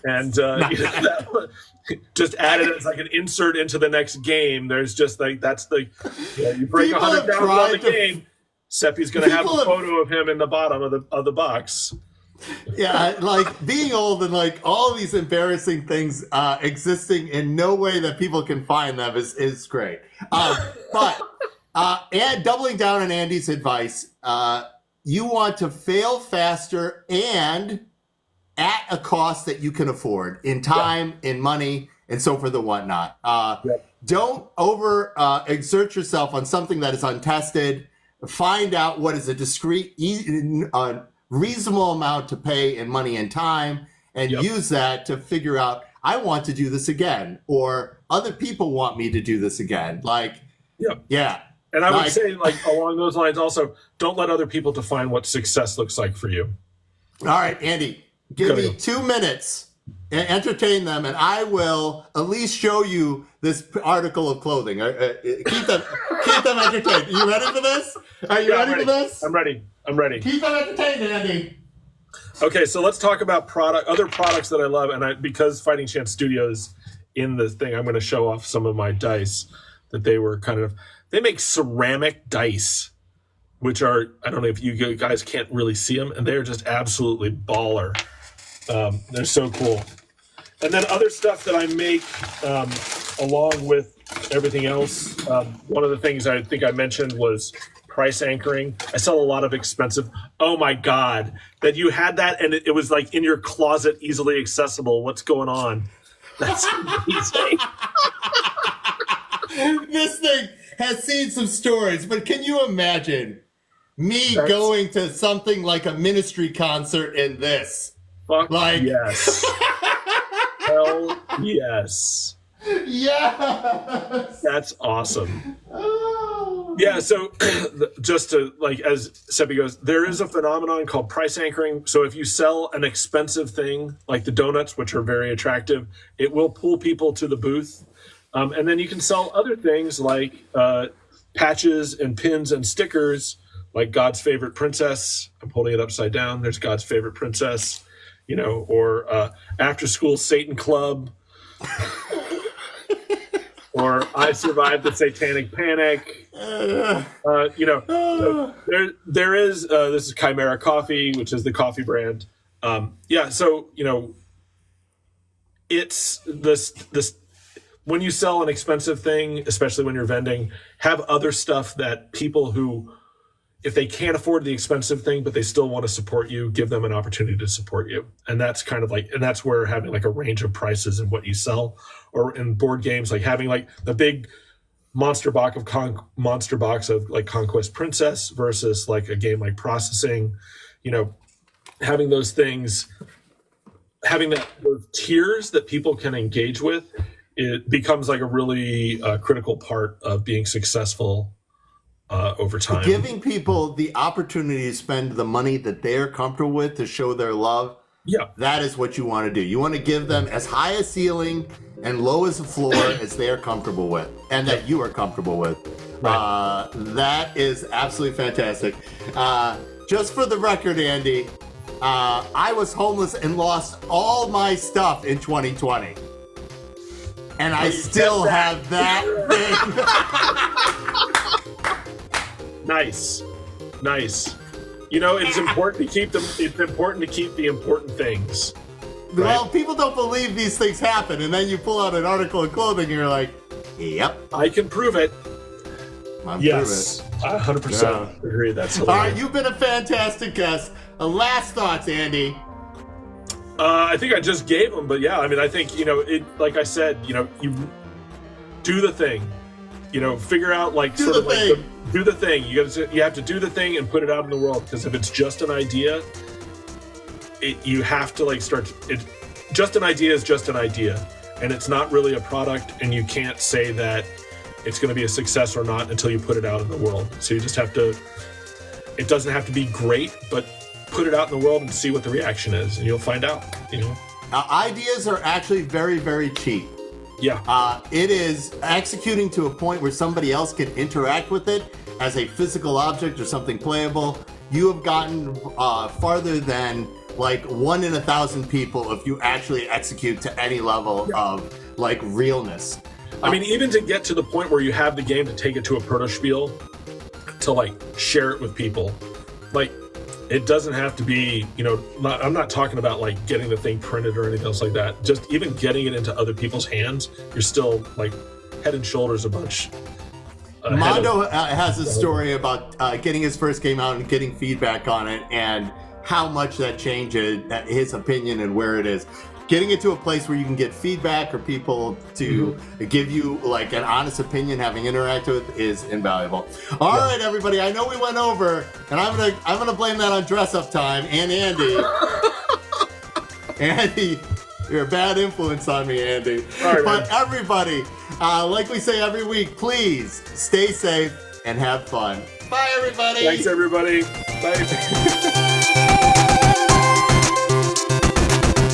B: and just add it as an insert into the next game. There's just that's the you break $100,000 on the game. Seppy's going to have a photo of him in the bottom of the box.
A: Yeah, being old and all these embarrassing things existing in no way that people can find them is great. And doubling down on Andy's advice, you want to fail faster and at a cost that you can afford in time, in money, and so forth and whatnot. Don't exert yourself on something that is untested. Find out what is a discrete, reasonable amount to pay in money and time, and use that to figure out, I want to do this again, or other people want me to do this again.
B: And I would say, along those lines also, don't let other people define what success looks like for you.
A: All right, Andy, give me 2 minutes and entertain them, and I will at least show you this article of clothing. Keep them entertained. You ready for this? Are you ready for this?
B: I'm ready.
A: Keep them entertained, Andy.
B: Okay, so let's talk about other products that I love, and because Fighting Chance Studios in the thing, I'm going to show off some of my dice that they make ceramic dice, which are, I don't know if you guys can't really see them, and they're just absolutely baller. They're so cool. And then other stuff that I make along with everything else. One of the things I think I mentioned was price anchoring. I sell a lot of expensive. Oh my God, that you had that and it was in your closet, easily accessible. What's going on? That's amazing.
A: This thing has seen some stories, but can you imagine me going to something like a Ministry concert in this?
B: Fuck
A: Like,
B: yes. Hell yes.
A: Yes.
B: That's awesome.
A: Oh.
B: Yeah, so just to, like, as Seppy goes, there is a phenomenon called price anchoring. So if you sell an expensive thing, like the donuts, which are very attractive, it will pull people to the booth. And then you can sell other things like patches and pins and stickers, like God's Favorite Princess. I'm holding it upside down. There's God's Favorite Princess, you know, or After School Satan Club. Or I Survived the Satanic Panic. You know, so there is, this is Chimera Coffee, which is the coffee brand. Yeah, so, you know, it's this when you sell an expensive thing, especially when you're vending, have other stuff that people who, if they can't afford the expensive thing, but they still want to support you, give them an opportunity to support you. And that's kind of like, and that's where having like a range of prices in what you sell, or in board games, like having like the big monster box of like Conquest Princess versus like a game like Processing, you know, having those things, having those tiers that people can engage with, it becomes like a really critical part of being successful over time.
A: Giving people the opportunity to spend the money that they're comfortable with to show their love.
B: Yeah.
A: That is what you want to do. You want to give them as high a ceiling and low as a floor as they are comfortable with, and that you are comfortable with. Right. That is absolutely fantastic. Just for the record, Andy, I was homeless and lost all my stuff in 2020. And I still have that thing. Nice. You know, it's important to keep them. It's important to keep the important things. Right? Well, people don't believe these things happen, and then you pull out an article of clothing, and you're like, "Yep,
B: I can prove it." Yes, I 100% agree. That's hilarious.
A: All right. You've been a fantastic guest. Last thoughts, Andy.
B: I think I just gave them, but yeah, I mean, I think, you know, it. Like I said, you know, you do the thing. You know, figure out like do the thing. You have to do the thing and put it out in the world, because if it's just an idea, you have to like start. Just an idea is just an idea, and it's not really a product, and you can't say that it's going to be a success or not until you put it out in the world. So you just have to. It doesn't have to be great, but put it out in the world and see what the reaction is, and you'll find out. You know, ideas are actually very, very cheap. Yeah. It is executing to a point where somebody else can interact with it as a physical object or something playable. You have gotten farther than like 1 in 1,000 people if you actually execute to any level of like realness. I mean, even to get to the point where you have the game to take it to a proto spiel, to like share it with people, like it doesn't have to be, you know, I'm not talking about like getting the thing printed or anything else like that. Just even getting it into other people's hands, you're still like head and shoulders a bunch. Mondo has a story about getting his first game out and getting feedback on it, and how much that changed his opinion and where it is. Getting it to a place where you can get feedback or people to give you like an honest opinion, having interacted with, is invaluable. All right, everybody. I know we went over, and I'm gonna blame that on dress up time and Andy. Andy, you're a bad influence on me, Andy. All right, but everybody, like we say every week, please stay safe and have fun. Bye, everybody. Thanks, everybody. Bye.